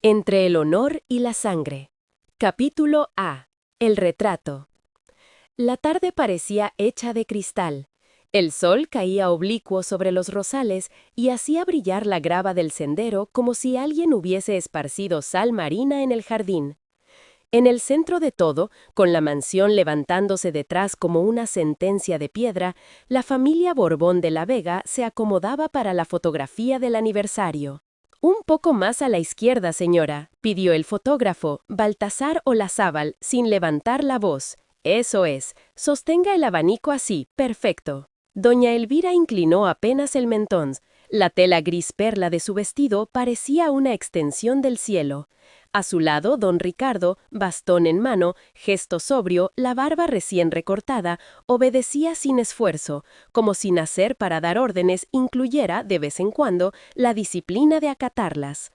Entre el honor y la sangre. Capítulo A. El retrato. La tarde parecía hecha de cristal. El sol caía oblicuo sobre los rosales y hacía brillar la grava del sendero como si alguien hubiese esparcido sal marina en el jardín. En el centro de todo, con la mansión levantándose detrás como una sentencia de piedra, la familia Borbón de la Vega se acomodaba para la fotografía del aniversario. «Un poco más a la izquierda, señora», pidió el fotógrafo, Baltasar Olazábal, sin levantar la voz. «Eso es. Sostenga el abanico así. Perfecto». Doña Elvira inclinó apenas el mentón. La tela gris perla de su vestido parecía una extensión del cielo. A su lado, don Ricardo, bastón en mano, gesto sobrio, la barba recién recortada, obedecía sin esfuerzo, como si nacer para dar órdenes incluyera, de vez en cuando, la disciplina de acatarlas.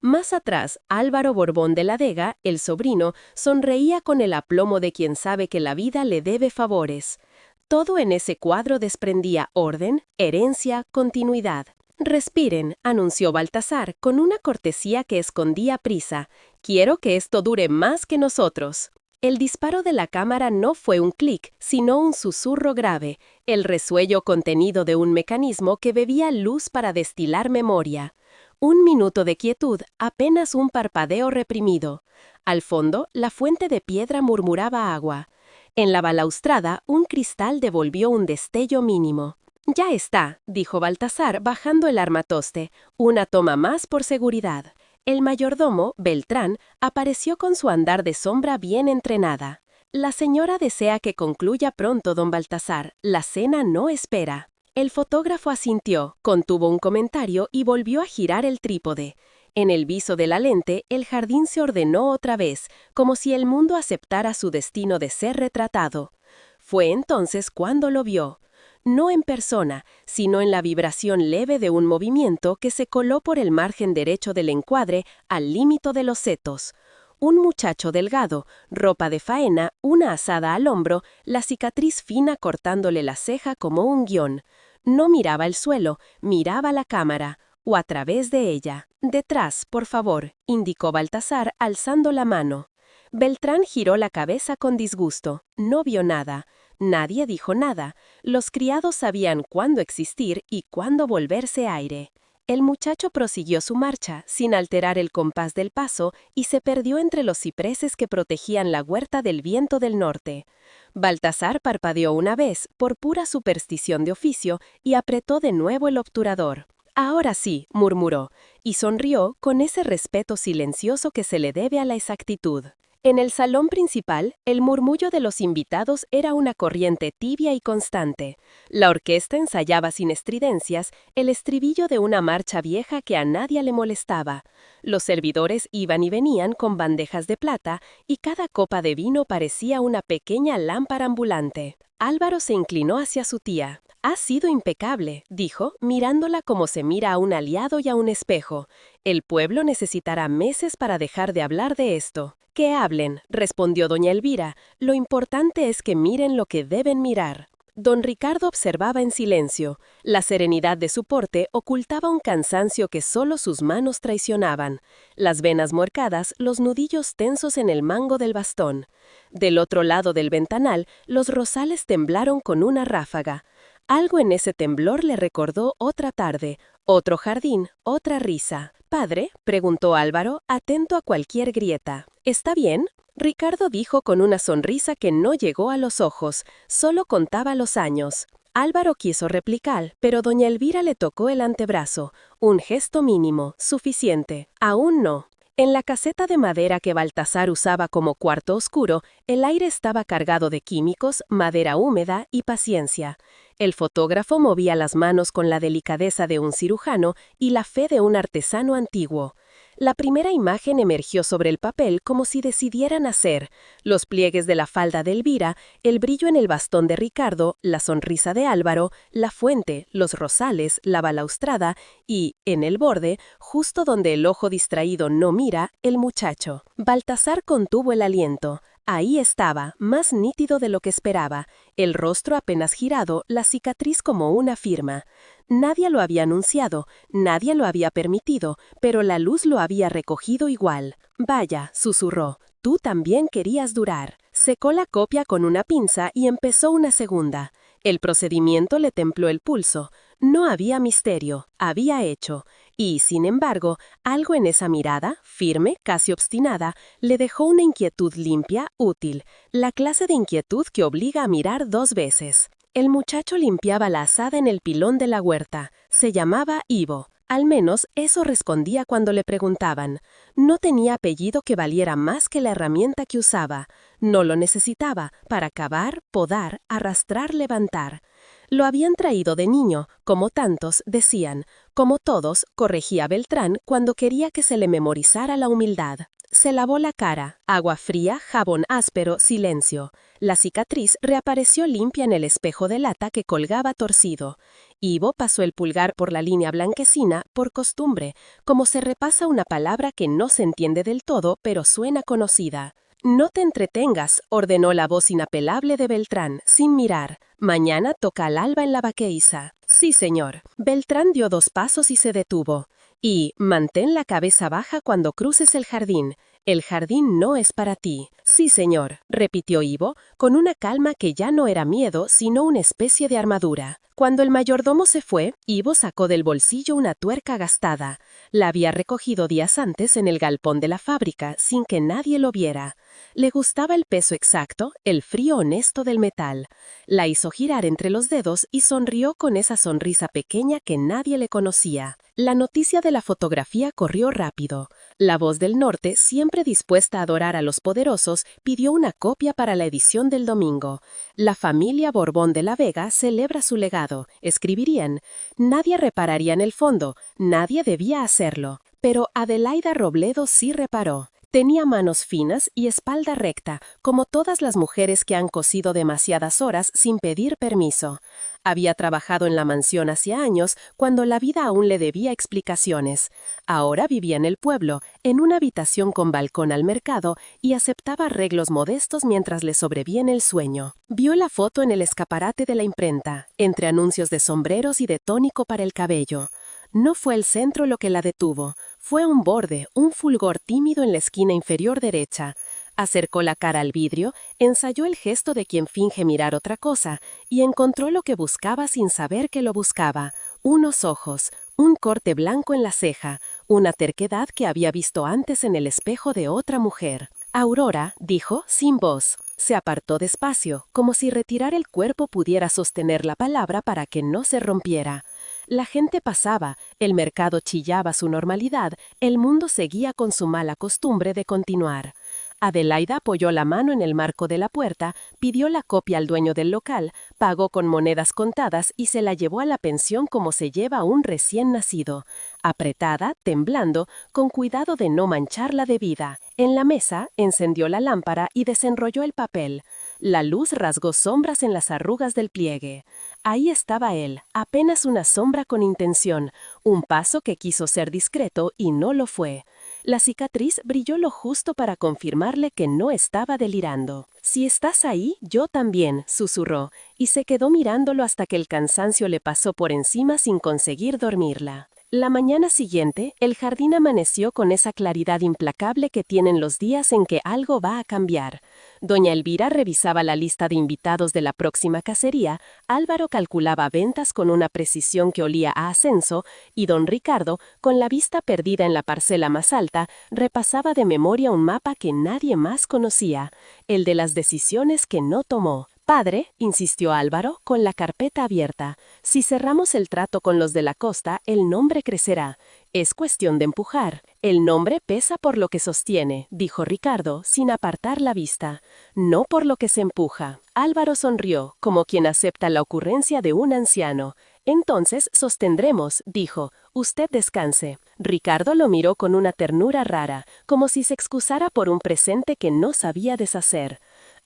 Más atrás, Álvaro Borbón de la Vega, el sobrino, sonreía con el aplomo de quien sabe que la vida le debe favores. Todo en ese cuadro desprendía orden, herencia, continuidad. «Respiren», anunció Baltasar, con una cortesía que escondía prisa. «Quiero que esto dure más que nosotros». El disparo de la cámara no fue un clic, sino un susurro grave, el resuello contenido de un mecanismo que bebía luz para destilar memoria. Un minuto de quietud, apenas un parpadeo reprimido. Al fondo, la fuente de piedra murmuraba agua. En la balaustrada, un cristal devolvió un destello mínimo. «Ya está», dijo Baltasar bajando el armatoste, «una toma más por seguridad». El mayordomo, Beltrán, apareció con su andar de sombra bien entrenada. «La señora desea que concluya pronto, don Baltasar. La cena no espera». El fotógrafo asintió, contuvo un comentario y volvió a girar el trípode. En el viso de la lente, el jardín se ordenó otra vez, como si el mundo aceptara su destino de ser retratado. Fue entonces cuando lo vio. No en persona, sino en la vibración leve de un movimiento que se coló por el margen derecho del encuadre al límite de los setos. Un muchacho delgado, ropa de faena, una azada al hombro, la cicatriz fina cortándole la ceja como un guión. No miraba el suelo, miraba la cámara, o a través de ella. «Detrás, por favor», indicó Baltasar alzando la mano. Beltrán giró la cabeza con disgusto. No vio nada. Nadie dijo nada. Los criados sabían cuándo existir y cuándo volverse aire. El muchacho prosiguió su marcha, sin alterar el compás del paso, y se perdió entre los cipreses que protegían la huerta del viento del norte. Baltasar parpadeó una vez, por pura superstición de oficio, y apretó de nuevo el obturador. «Ahora sí», murmuró, y sonrió con ese respeto silencioso que se le debe a la exactitud. En el salón principal, el murmullo de los invitados era una corriente tibia y constante. La orquesta ensayaba sin estridencias el estribillo de una marcha vieja que a nadie le molestaba. Los servidores iban y venían con bandejas de plata y cada copa de vino parecía una pequeña lámpara ambulante. Álvaro se inclinó hacia su tía. «Ha sido impecable», dijo, mirándola como se mira a un aliado y a un espejo. «El pueblo necesitará meses para dejar de hablar de esto». «Que hablen», respondió doña Elvira. «Lo importante es que miren lo que deben mirar». Don Ricardo observaba en silencio. La serenidad de su porte ocultaba un cansancio que solo sus manos traicionaban. Las venas morcadas, los nudillos tensos en el mango del bastón. Del otro lado del ventanal, los rosales temblaron con una ráfaga. Algo en ese temblor le recordó otra tarde, otro jardín, otra risa. «¿Padre?», preguntó Álvaro, atento a cualquier grieta. «¿Está bien?». Ricardo dijo con una sonrisa que no llegó a los ojos, solo contaba los años. Álvaro quiso replicar, pero doña Elvira le tocó el antebrazo. Un gesto mínimo, suficiente. «Aún no». En la caseta de madera que Baltasar usaba como cuarto oscuro, el aire estaba cargado de químicos, madera húmeda y paciencia. El fotógrafo movía las manos con la delicadeza de un cirujano y la fe de un artesano antiguo. La primera imagen emergió sobre el papel como si decidiera nacer. Los pliegues de la falda de Elvira, el brillo en el bastón de Ricardo, la sonrisa de Álvaro, la fuente, los rosales, la balaustrada y, en el borde, justo donde el ojo distraído no mira, el muchacho. Baltasar contuvo el aliento. Ahí estaba, más nítido de lo que esperaba, el rostro apenas girado, la cicatriz como una firma. Nadie lo había anunciado, nadie lo había permitido, pero la luz lo había recogido igual. Vaya, susurró, tú también querías durar. Secó la copia con una pinza y empezó una segunda. El procedimiento le templó el pulso. No había misterio, había hecho. Y, sin embargo, algo en esa mirada, firme, casi obstinada, le dejó una inquietud limpia, útil, la clase de inquietud que obliga a mirar 2 veces. El muchacho limpiaba la azada en el pilón de la huerta. Se llamaba Ivo. Al menos eso respondía cuando le preguntaban. No tenía apellido que valiera más que la herramienta que usaba. No lo necesitaba para cavar, podar, arrastrar, levantar. Lo habían traído de niño, como tantos, decían. Como todos, corregía Beltrán cuando quería que se le memorizara la humildad. Se lavó la cara, agua fría, jabón áspero, silencio. La cicatriz reapareció limpia en el espejo de lata que colgaba torcido. Ivo pasó el pulgar por la línea blanquecina, por costumbre, como se repasa una palabra que no se entiende del todo, pero suena conocida. No te entretengas, ordenó la voz inapelable de Beltrán, sin mirar. Mañana toca al alba en la vaqueiza. Sí, señor. Beltrán dio 2 pasos y se detuvo. Y, mantén la cabeza baja cuando cruces el jardín. El jardín no es para ti. Sí, señor, repitió Ivo, con una calma que ya no era miedo, sino una especie de armadura. Cuando el mayordomo se fue, Ivo sacó del bolsillo una tuerca gastada. La había recogido días antes en el galpón de la fábrica, sin que nadie lo viera. Le gustaba el peso exacto, el frío honesto del metal. La hizo girar entre los dedos y sonrió con esa sonrisa pequeña que nadie le conocía. La noticia de la fotografía corrió rápido. La Voz del Norte, siempre dispuesta a adorar a los poderosos, pidió una copia para la edición del domingo. La familia Borbón de la Vega celebra su legado, escribirían. Nadie repararía en el fondo, nadie debía hacerlo. Pero Adelaida Robledo sí reparó. Tenía manos finas y espalda recta, como todas las mujeres que han cosido demasiadas horas sin pedir permiso. Había trabajado en la mansión hacía años, cuando la vida aún le debía explicaciones. Ahora vivía en el pueblo, en una habitación con balcón al mercado, y aceptaba arreglos modestos mientras le sobreviene el sueño. Vio la foto en el escaparate de la imprenta, entre anuncios de sombreros y de tónico para el cabello. No fue el centro lo que la detuvo, fue un borde, un fulgor tímido en la esquina inferior derecha. Acercó la cara al vidrio, ensayó el gesto de quien finge mirar otra cosa, y encontró lo que buscaba sin saber que lo buscaba, unos ojos, un corte blanco en la ceja, una terquedad que había visto antes en el espejo de otra mujer. Aurora, dijo, sin voz. Se apartó despacio, como si retirar el cuerpo pudiera sostener la palabra para que no se rompiera. La gente pasaba, el mercado chillaba su normalidad, el mundo seguía con su mala costumbre de continuar. Adelaida apoyó la mano en el marco de la puerta, pidió la copia al dueño del local, pagó con monedas contadas y se la llevó a la pensión como se lleva a un recién nacido. Apretada, temblando, con cuidado de no mancharla de vida. En la mesa, encendió la lámpara y desenrolló el papel. La luz rasgó sombras en las arrugas del pliegue. Ahí estaba él, apenas una sombra con intención, un paso que quiso ser discreto y no lo fue. La cicatriz brilló lo justo para confirmarle que no estaba delirando. «Si estás ahí, yo también», susurró, y se quedó mirándolo hasta que el cansancio le pasó por encima sin conseguir dormirla. La mañana siguiente, el jardín amaneció con esa claridad implacable que tienen los días en que algo va a cambiar. Doña Elvira revisaba la lista de invitados de la próxima cacería, Álvaro calculaba ventas con una precisión que olía a ascenso, y don Ricardo, con la vista perdida en la parcela más alta, repasaba de memoria un mapa que nadie más conocía, el de las decisiones que no tomó. «Padre», insistió Álvaro, con la carpeta abierta, «si cerramos el trato con los de la costa, el nombre crecerá. Es cuestión de empujar. El nombre pesa por lo que sostiene», dijo Ricardo, sin apartar la vista. «No por lo que se empuja». Álvaro sonrió, como quien acepta la ocurrencia de un anciano. «Entonces sostendremos», dijo. «Usted descanse». Ricardo lo miró con una ternura rara, como si se excusara por un presente que no sabía deshacer.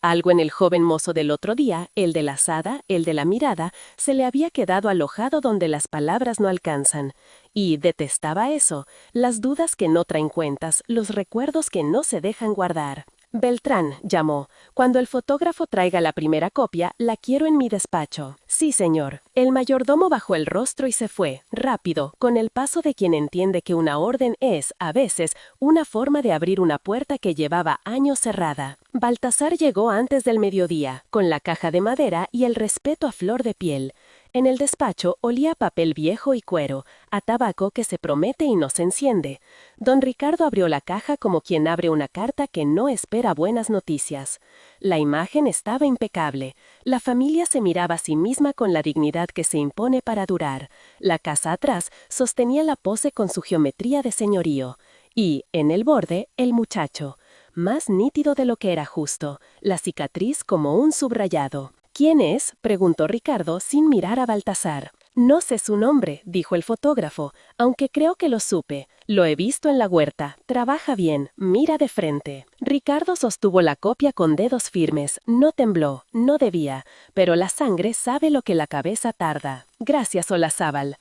Algo en el joven mozo del otro día, el de la asada, el de la mirada, se le había quedado alojado donde las palabras no alcanzan. Y detestaba eso, las dudas que no traen cuentas, los recuerdos que no se dejan guardar. Beltrán, llamó. Cuando el fotógrafo traiga la primera copia, la quiero en mi despacho. Sí, señor. El mayordomo bajó el rostro y se fue, rápido, con el paso de quien entiende que una orden es, a veces, una forma de abrir una puerta que llevaba años cerrada. Baltasar llegó antes del mediodía, con la caja de madera y el respeto a flor de piel. En el despacho olía a papel viejo y cuero, a tabaco que se promete y no se enciende. Don Ricardo abrió la caja como quien abre una carta que no espera buenas noticias. La imagen estaba impecable. La familia se miraba a sí misma con la dignidad que se impone para durar. La casa atrás sostenía la pose con su geometría de señorío. Y, en el borde, el muchacho. Más nítido de lo que era justo, la cicatriz como un subrayado. ¿Quién es?, preguntó Ricardo sin mirar a Baltasar. No sé su nombre, dijo el fotógrafo, aunque creo que lo supe. Lo he visto en la huerta. Trabaja bien, mira de frente. Ricardo sostuvo la copia con dedos firmes. No tembló, no debía, pero la sangre sabe lo que la cabeza tarda. Gracias, Olazábal.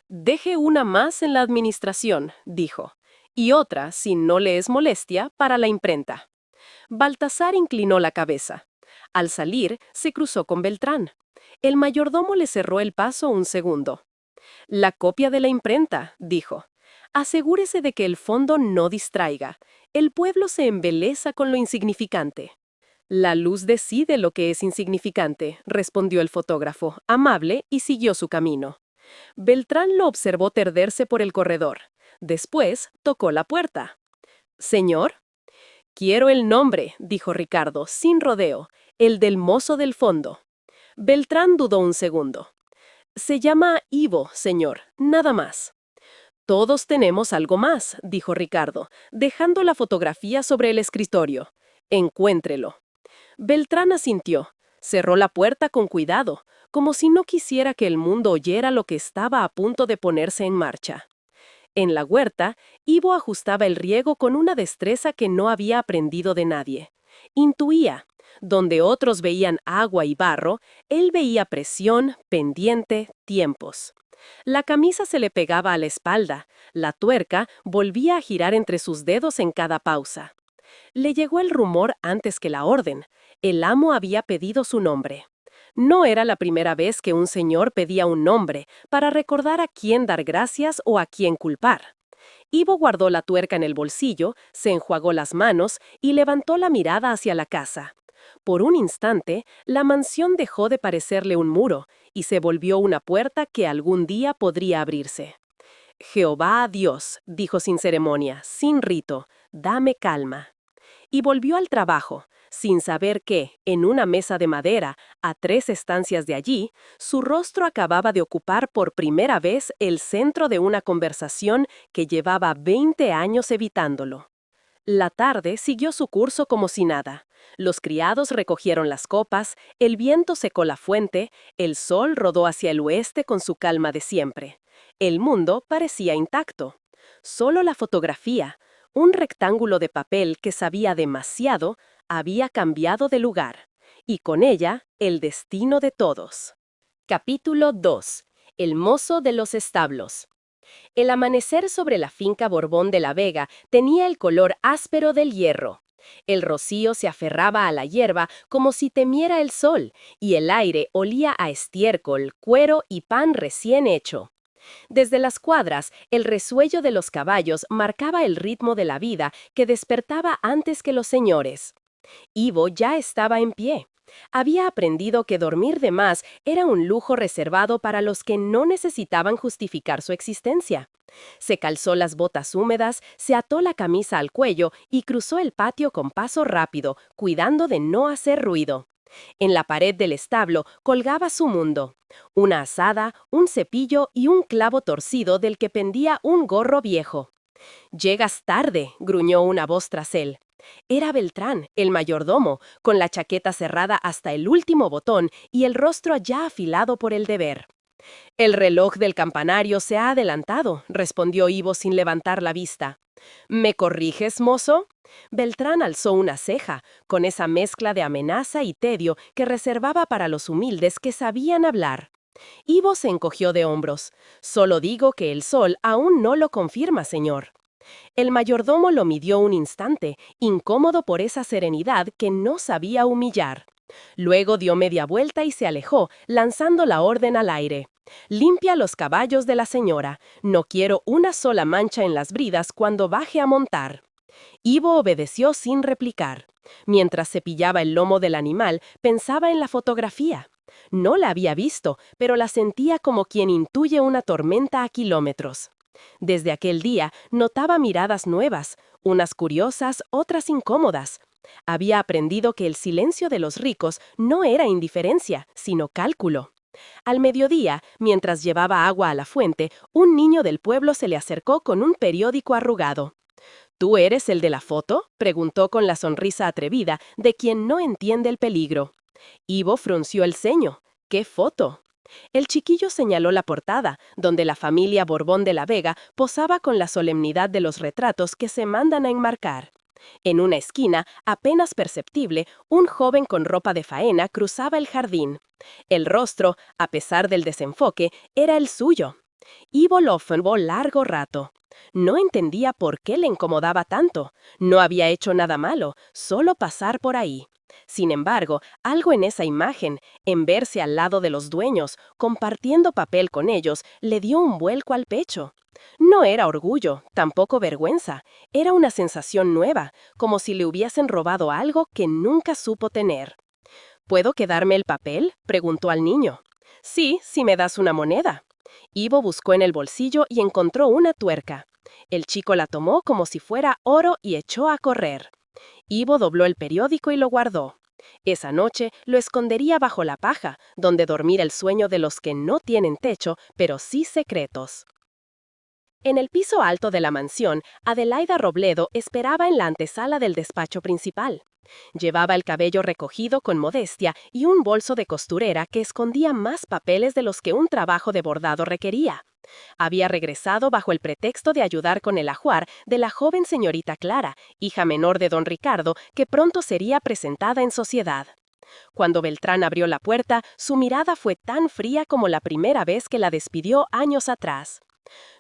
Deje una más en la administración, dijo, y otra, si no le es molestia, para la imprenta. Baltasar inclinó la cabeza. Al salir, se cruzó con Beltrán. El mayordomo le cerró el paso un segundo. La copia de la imprenta, dijo. Asegúrese de que el fondo no distraiga. El pueblo se embeleza con lo insignificante. La luz decide lo que es insignificante, respondió el fotógrafo, amable, y siguió su camino. Beltrán lo observó perderse por el corredor. Después tocó la puerta. «¿Señor?» «Quiero el nombre», dijo Ricardo, sin rodeo, el del mozo del fondo. Beltrán dudó un segundo. «Se llama Ivo, señor, nada más». «Todos tenemos algo más», dijo Ricardo, dejando la fotografía sobre el escritorio. «Encuéntrelo». Beltrán asintió. Cerró la puerta con cuidado, como si no quisiera que el mundo oyera lo que estaba a punto de ponerse en marcha. En la huerta, Ivo ajustaba el riego con una destreza que no había aprendido de nadie. Intuía. Donde otros veían agua y barro, él veía presión, pendiente, tiempos. La camisa se le pegaba a la espalda, la tuerca volvía a girar entre sus dedos en cada pausa. Le llegó el rumor antes que la orden. El amo había pedido su nombre. No era la primera vez que un señor pedía un nombre para recordar a quién dar gracias o a quién culpar. Ivo guardó la tuerca en el bolsillo, se enjuagó las manos y levantó la mirada hacia la casa. Por un instante, la mansión dejó de parecerle un muro y se volvió una puerta que algún día podría abrirse. «Jehová Dios», dijo sin ceremonia, sin rito, «dame calma». Y volvió al trabajo, sin saber que, en una mesa de madera, a 3 estancias de allí, su rostro acababa de ocupar por primera vez el centro de una conversación que llevaba 20 años evitándolo. La tarde siguió su curso como si nada. Los criados recogieron las copas, el viento secó la fuente, el sol rodó hacia el oeste con su calma de siempre. El mundo parecía intacto. Solo la fotografía, un rectángulo de papel que sabía demasiado, había cambiado de lugar, y con ella el destino de todos. Capítulo 2. El mozo de los establos. El amanecer sobre la finca Borbón de la Vega tenía el color áspero del hierro. El rocío se aferraba a la hierba como si temiera el sol, y el aire olía a estiércol, cuero y pan recién hecho. Desde las cuadras, el resuello de los caballos marcaba el ritmo de la vida que despertaba antes que los señores. Ivo ya estaba en pie. Había aprendido que dormir de más era un lujo reservado para los que no necesitaban justificar su existencia. Se calzó las botas húmedas, se ató la camisa al cuello y cruzó el patio con paso rápido, cuidando de no hacer ruido. En la pared del establo colgaba su mundo. Una azada, un cepillo y un clavo torcido del que pendía un gorro viejo. «Llegas tarde», gruñó una voz tras él. Era Beltrán, el mayordomo, con la chaqueta cerrada hasta el último botón y el rostro ya afilado por el deber. «El reloj del campanario se ha adelantado», respondió Ivo sin levantar la vista. «¿Me corriges, mozo?» Beltrán alzó una ceja, con esa mezcla de amenaza y tedio que reservaba para los humildes que sabían hablar. Ivo se encogió de hombros. «Solo digo que el sol aún no lo confirma, señor». El mayordomo lo midió un instante, incómodo por esa serenidad que no sabía humillar. Luego dio media vuelta y se alejó, lanzando la orden al aire. Limpia los caballos de la señora. No quiero una sola mancha en las bridas cuando baje a montar. Ivo obedeció sin replicar. Mientras cepillaba el lomo del animal, pensaba en la fotografía. No la había visto, pero la sentía como quien intuye una tormenta a kilómetros. Desde aquel día notaba miradas nuevas, unas curiosas, otras incómodas. Había aprendido que el silencio de los ricos no era indiferencia, sino cálculo. Al mediodía, mientras llevaba agua a la fuente, un niño del pueblo se le acercó con un periódico arrugado. ¿Tú eres el de la foto?, preguntó con la sonrisa atrevida de quien no entiende el peligro. Ivo frunció el ceño. ¿Qué foto? El chiquillo señaló la portada, donde la familia Borbón de la Vega posaba con la solemnidad de los retratos que se mandan a enmarcar. En una esquina, apenas perceptible, un joven con ropa de faena cruzaba el jardín. El rostro, a pesar del desenfoque, era el suyo. Ivo lo observó largo rato. No entendía por qué le incomodaba tanto. No había hecho nada malo, solo pasar por ahí. Sin embargo, algo en esa imagen, en verse al lado de los dueños, compartiendo papel con ellos, le dio un vuelco al pecho. No era orgullo, tampoco vergüenza, era una sensación nueva, como si le hubiesen robado algo que nunca supo tener. ¿Puedo quedarme el papel?, preguntó al niño. Sí, si me das una moneda. Ivo buscó en el bolsillo y encontró una tuerca. El chico la tomó como si fuera oro y echó a correr. Ivo dobló el periódico y lo guardó. Esa noche lo escondería bajo la paja, donde dormir el sueño de los que no tienen techo, pero sí secretos. En el piso alto de la mansión, Adelaida Robledo esperaba en la antesala del despacho principal. Llevaba el cabello recogido con modestia y un bolso de costurera que escondía más papeles de los que un trabajo de bordado requería. Había regresado bajo el pretexto de ayudar con el ajuar de la joven señorita Clara, hija menor de don Ricardo, que pronto sería presentada en sociedad. Cuando Beltrán abrió la puerta, su mirada fue tan fría como la primera vez que la despidió años atrás.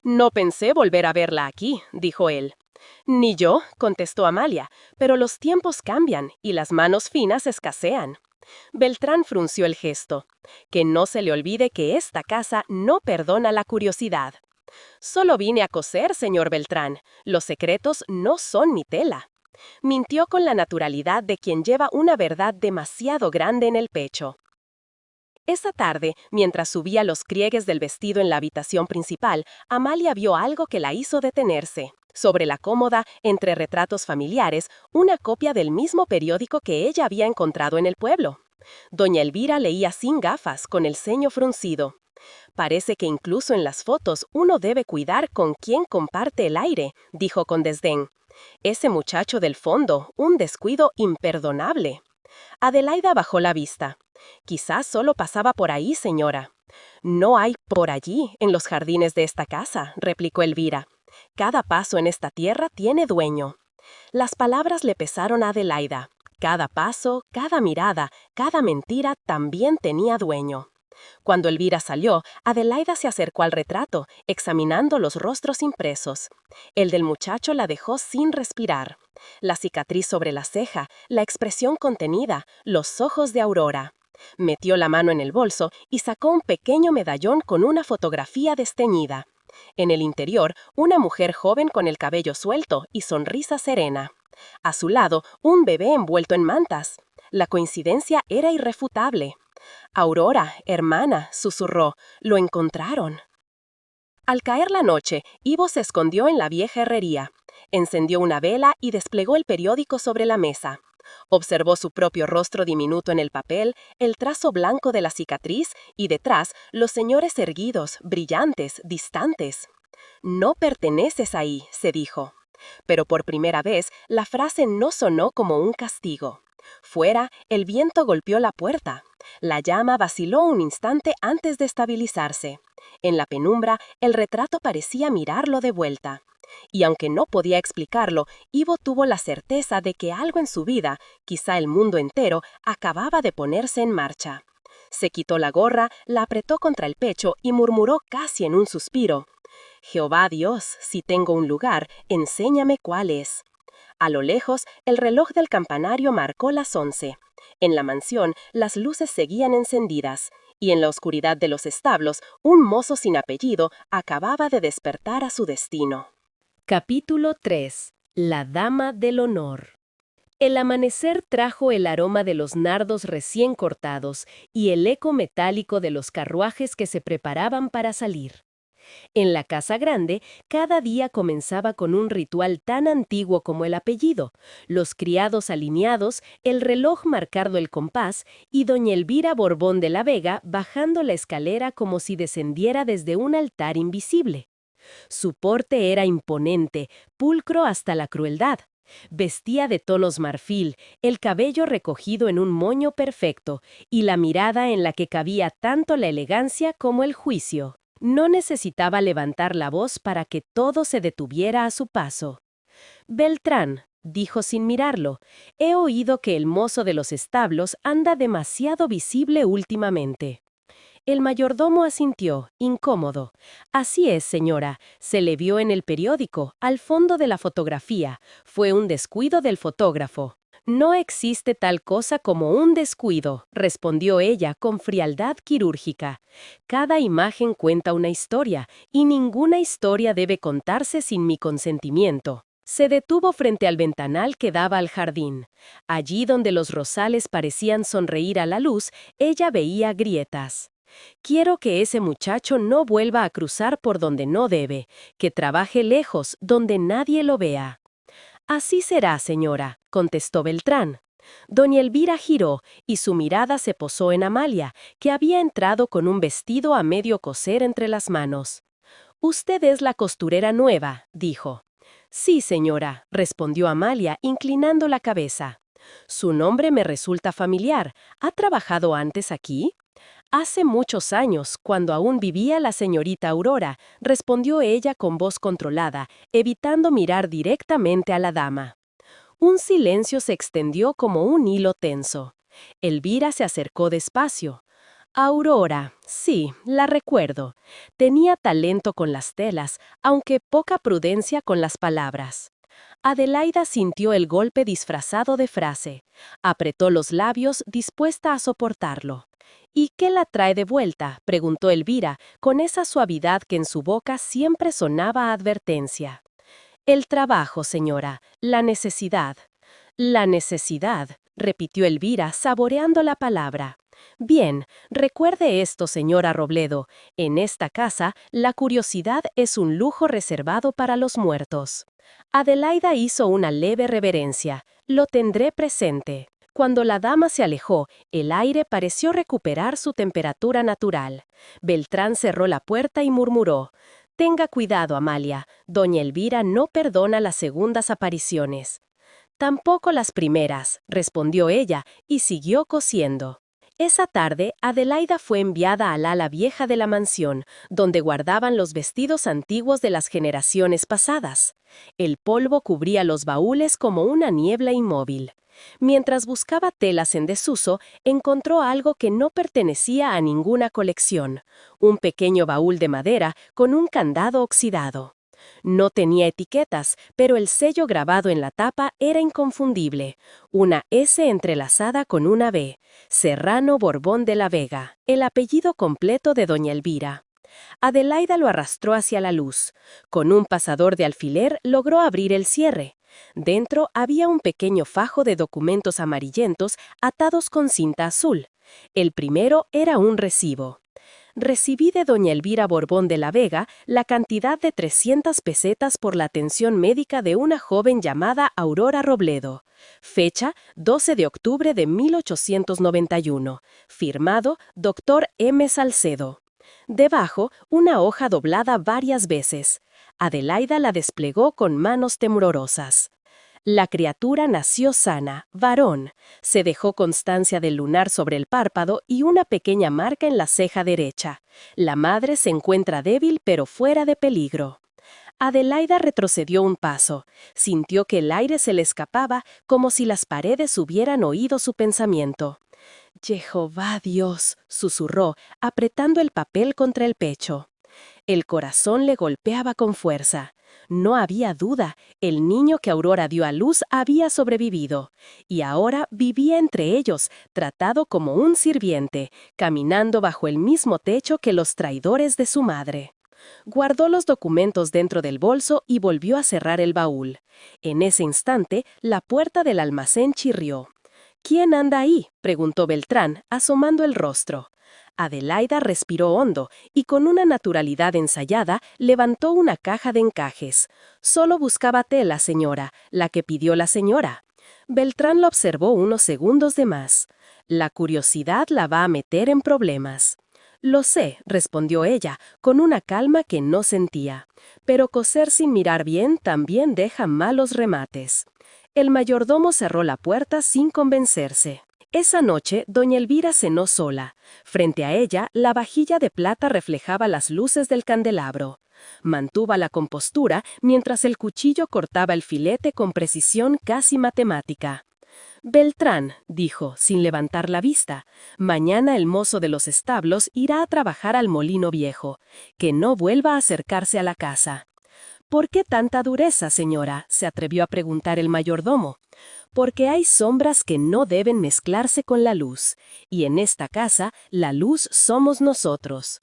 «No pensé volver a verla aquí», dijo él. «Ni yo», contestó Amalia, «pero los tiempos cambian y las manos finas escasean». Beltrán frunció el gesto. «Que no se le olvide que esta casa no perdona la curiosidad». «Solo vine a coser, señor Beltrán. Los secretos no son mi tela». Mintió con la naturalidad de quien lleva una verdad demasiado grande en el pecho. Esa tarde, mientras subía los pliegues del vestido en la habitación principal, Amalia vio algo que la hizo detenerse. Sobre la cómoda, entre retratos familiares, una copia del mismo periódico que ella había encontrado en el pueblo. Doña Elvira leía sin gafas, con el ceño fruncido. «Parece que incluso en las fotos uno debe cuidar con quién comparte el aire», dijo con desdén. «Ese muchacho del fondo, un descuido imperdonable». Adelaida bajó la vista. «Quizás solo pasaba por ahí, señora». «No hay por allí en los jardines de esta casa», replicó Elvira. «Cada paso en esta tierra tiene dueño». Las palabras le pesaron a Adelaida. Cada paso, cada mirada, cada mentira también tenía dueño. Cuando Elvira salió, Adelaida se acercó al retrato, examinando los rostros impresos. El del muchacho la dejó sin respirar. La cicatriz sobre la ceja, la expresión contenida, los ojos de Aurora. Metió la mano en el bolso y sacó un pequeño medallón con una fotografía desteñida. En el interior, una mujer joven con el cabello suelto y sonrisa serena. A su lado, un bebé envuelto en mantas. La coincidencia era irrefutable. «Aurora, hermana», susurró, «lo encontraron». Al caer la noche, Ivo se escondió en la vieja herrería. Encendió una vela y desplegó el periódico sobre la mesa. Observó su propio rostro diminuto en el papel, el trazo blanco de la cicatriz y detrás los señores erguidos, brillantes, distantes. «No perteneces ahí», se dijo. Pero por primera vez la frase no sonó como un castigo. Fuera, el viento golpeó la puerta. La llama vaciló un instante antes de estabilizarse. En la penumbra, el retrato parecía mirarlo de vuelta. Y aunque no podía explicarlo, Ivo tuvo la certeza de que algo en su vida, quizá el mundo entero, acababa de ponerse en marcha. Se quitó la gorra, la apretó contra el pecho y murmuró casi en un suspiro: «Jehová Dios, si tengo un lugar, enséñame cuál es». A lo lejos, el reloj del campanario marcó las 11. En la mansión, las luces seguían encendidas, y en la oscuridad de los establos, un mozo sin apellido acababa de despertar a su destino. Capítulo 3. La Dama del Honor. El amanecer trajo el aroma de los nardos recién cortados y el eco metálico de los carruajes que se preparaban para salir. En la casa grande, cada día comenzaba con un ritual tan antiguo como el apellido, los criados alineados, el reloj marcando el compás y doña Elvira Borbón de la Vega bajando la escalera como si descendiera desde un altar invisible. Su porte era imponente, pulcro hasta la crueldad. Vestía de tonos marfil, el cabello recogido en un moño perfecto y la mirada en la que cabía tanto la elegancia como el juicio. No necesitaba levantar la voz para que todo se detuviera a su paso. «Beltrán», dijo sin mirarlo, «he oído que el mozo de los establos anda demasiado visible últimamente». El mayordomo asintió, incómodo. «Así es, señora. Se le vio en el periódico, al fondo de la fotografía. Fue un descuido del fotógrafo». «No existe tal cosa como un descuido», respondió ella con frialdad quirúrgica. «Cada imagen cuenta una historia, y ninguna historia debe contarse sin mi consentimiento». Se detuvo frente al ventanal que daba al jardín. Allí donde los rosales parecían sonreír a la luz, ella veía grietas. «Quiero que ese muchacho no vuelva a cruzar por donde no debe, que trabaje lejos, donde nadie lo vea». «Así será, señora», contestó Beltrán. Doña Elvira giró y su mirada se posó en Amalia, que había entrado con un vestido a medio coser entre las manos. «Usted es la costurera nueva», dijo. «Sí, señora», respondió Amalia, inclinando la cabeza. «Su nombre me resulta familiar. ¿Ha trabajado antes aquí?» «Hace muchos años, cuando aún vivía la señorita Aurora», respondió ella con voz controlada, evitando mirar directamente a la dama. Un silencio se extendió como un hilo tenso. Elvira se acercó despacio. «Aurora, sí, la recuerdo. Tenía talento con las telas, aunque poca prudencia con las palabras». Adelaida sintió el golpe disfrazado de frase. Apretó los labios, dispuesta a soportarlo. «¿Y qué la trae de vuelta?», preguntó Elvira, con esa suavidad que en su boca siempre sonaba a advertencia. «El trabajo, señora, la necesidad». «La necesidad», repitió Elvira, saboreando la palabra. «Bien, recuerde esto, señora Robledo. En esta casa, la curiosidad es un lujo reservado para los muertos». Adelaida hizo una leve reverencia. «Lo tendré presente». Cuando la dama se alejó, el aire pareció recuperar su temperatura natural. Beltrán cerró la puerta y murmuró: «Tenga cuidado, Amalia. Doña Elvira no perdona las segundas apariciones». «Tampoco las primeras», respondió ella, y siguió cosiendo. Esa tarde, Adelaida fue enviada al ala vieja de la mansión, donde guardaban los vestidos antiguos de las generaciones pasadas. El polvo cubría los baúles como una niebla inmóvil. Mientras buscaba telas en desuso, encontró algo que no pertenecía a ninguna colección: un pequeño baúl de madera con un candado oxidado. No tenía etiquetas, pero el sello grabado en la tapa era inconfundible: una S entrelazada con una B, Serrano Borbón de la Vega, el apellido completo de doña Elvira. Adelaida lo arrastró hacia la luz. Con un pasador de alfiler logró abrir el cierre. Dentro había un pequeño fajo de documentos amarillentos atados con cinta azul. El primero era un recibo. «Recibí de doña Elvira Borbón de la Vega la cantidad de 300 pesetas por la atención médica de una joven llamada Aurora Robledo. Fecha: 12 de octubre de 1891. Firmado: Dr. M. Salcedo». Debajo, una hoja doblada varias veces. Adelaida la desplegó con manos temblorosas. La criatura nació sana, varón. Se dejó constancia del lunar sobre el párpado y una pequeña marca en la ceja derecha. La madre se encuentra débil pero fuera de peligro. Adelaida retrocedió un paso. Sintió que el aire se le escapaba, como si las paredes hubieran oído su pensamiento. Jehová Dios, susurró, apretando el papel contra el pecho. El corazón le golpeaba con fuerza. No había duda, el niño que Aurora dio a luz había sobrevivido, y ahora vivía entre ellos, tratado como un sirviente, caminando bajo el mismo techo que los traidores de su madre. Guardó los documentos dentro del bolso y volvió a cerrar el baúl. En ese instante, la puerta del almacén chirrió. «¿Quién anda ahí?», preguntó Beltrán, asomando el rostro. Adelaida respiró hondo y con una naturalidad ensayada levantó una caja de encajes. «Solo buscaba tela, señora, la que pidió la señora». Beltrán la observó unos segundos de más. «La curiosidad la va a meter en problemas». «Lo sé», respondió ella, con una calma que no sentía. «Pero coser sin mirar bien también deja malos remates». El mayordomo cerró la puerta sin convencerse. Esa noche, doña Elvira cenó sola. Frente a ella, la vajilla de plata reflejaba las luces del candelabro. Mantuvo la compostura mientras el cuchillo cortaba el filete con precisión casi matemática. «Beltrán», dijo, sin levantar la vista, «mañana el mozo de los establos irá a trabajar al molino viejo. Que no vuelva a acercarse a la casa». «¿Por qué tanta dureza, señora?», se atrevió a preguntar el mayordomo. «Porque hay sombras que no deben mezclarse con la luz, y en esta casa la luz somos nosotros».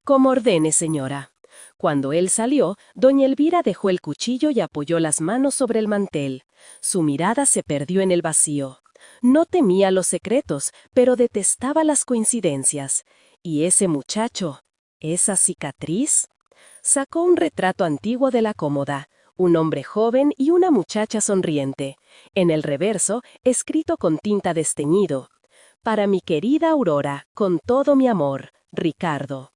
«Como ordene, señora». Cuando él salió, doña Elvira dejó el cuchillo y apoyó las manos sobre el mantel. Su mirada se perdió en el vacío. No temía los secretos, pero detestaba las coincidencias. ¿Y ese muchacho? ¿Esa cicatriz? Sacó un retrato antiguo de la cómoda, un hombre joven y una muchacha sonriente. En el reverso, escrito con tinta desteñido: «Para mi querida Aurora, con todo mi amor, Ricardo».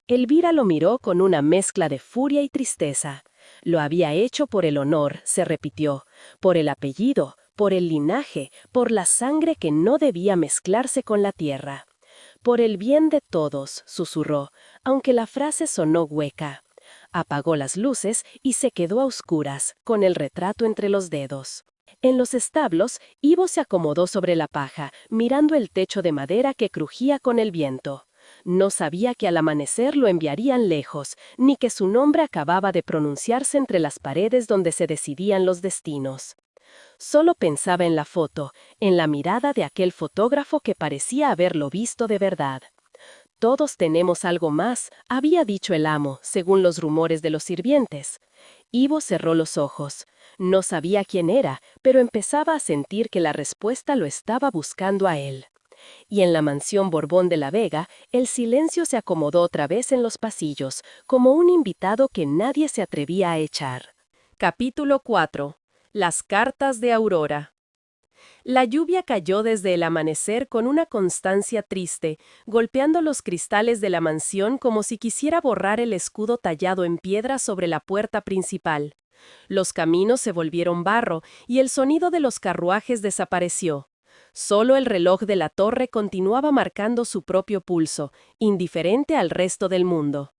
Elvira lo miró con una mezcla de furia y tristeza. Lo había hecho por el honor, se repitió, por el apellido, por el linaje, por la sangre que no debía mezclarse con la tierra. «Por el bien de todos», susurró, aunque la frase sonó hueca. Apagó las luces y se quedó a oscuras, con el retrato entre los dedos. En los establos, Ivo se acomodó sobre la paja, mirando el techo de madera que crujía con el viento. No sabía que al amanecer lo enviarían lejos, ni que su nombre acababa de pronunciarse entre las paredes donde se decidían los destinos. Solo pensaba en la foto, en la mirada de aquel fotógrafo que parecía haberlo visto de verdad. «Todos tenemos algo más», había dicho el amo, según los rumores de los sirvientes. Ivo cerró los ojos. No sabía quién era, pero empezaba a sentir que la respuesta lo estaba buscando a él. Y en la mansión Borbón de la Vega, el silencio se acomodó otra vez en los pasillos, como un invitado que nadie se atrevía a echar. Capítulo 4. Las cartas de Aurora. La lluvia cayó desde el amanecer con una constancia triste, golpeando los cristales de la mansión como si quisiera borrar el escudo tallado en piedra sobre la puerta principal. Los caminos se volvieron barro y el sonido de los carruajes desapareció. Solo el reloj de la torre continuaba marcando su propio pulso, indiferente al resto del mundo.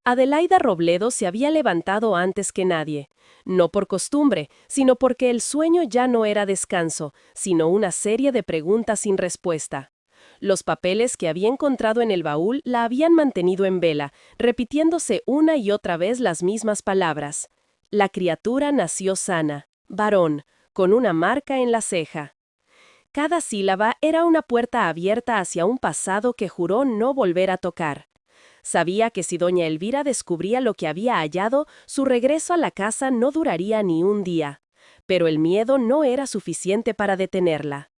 Adelaida Robledo se había levantado antes que nadie, no por costumbre, sino porque el sueño ya no era descanso, sino una serie de preguntas sin respuesta. Los papeles que había encontrado en el baúl la habían mantenido en vela, repitiéndose una y otra vez las mismas palabras. La criatura nació sana, varón, con una marca en la ceja. Cada sílaba era una puerta abierta hacia un pasado que juró no volver a tocar. Sabía que si doña Elvira descubría lo que había hallado, su regreso a la casa no duraría ni un día. Pero el miedo no era suficiente para detenerla.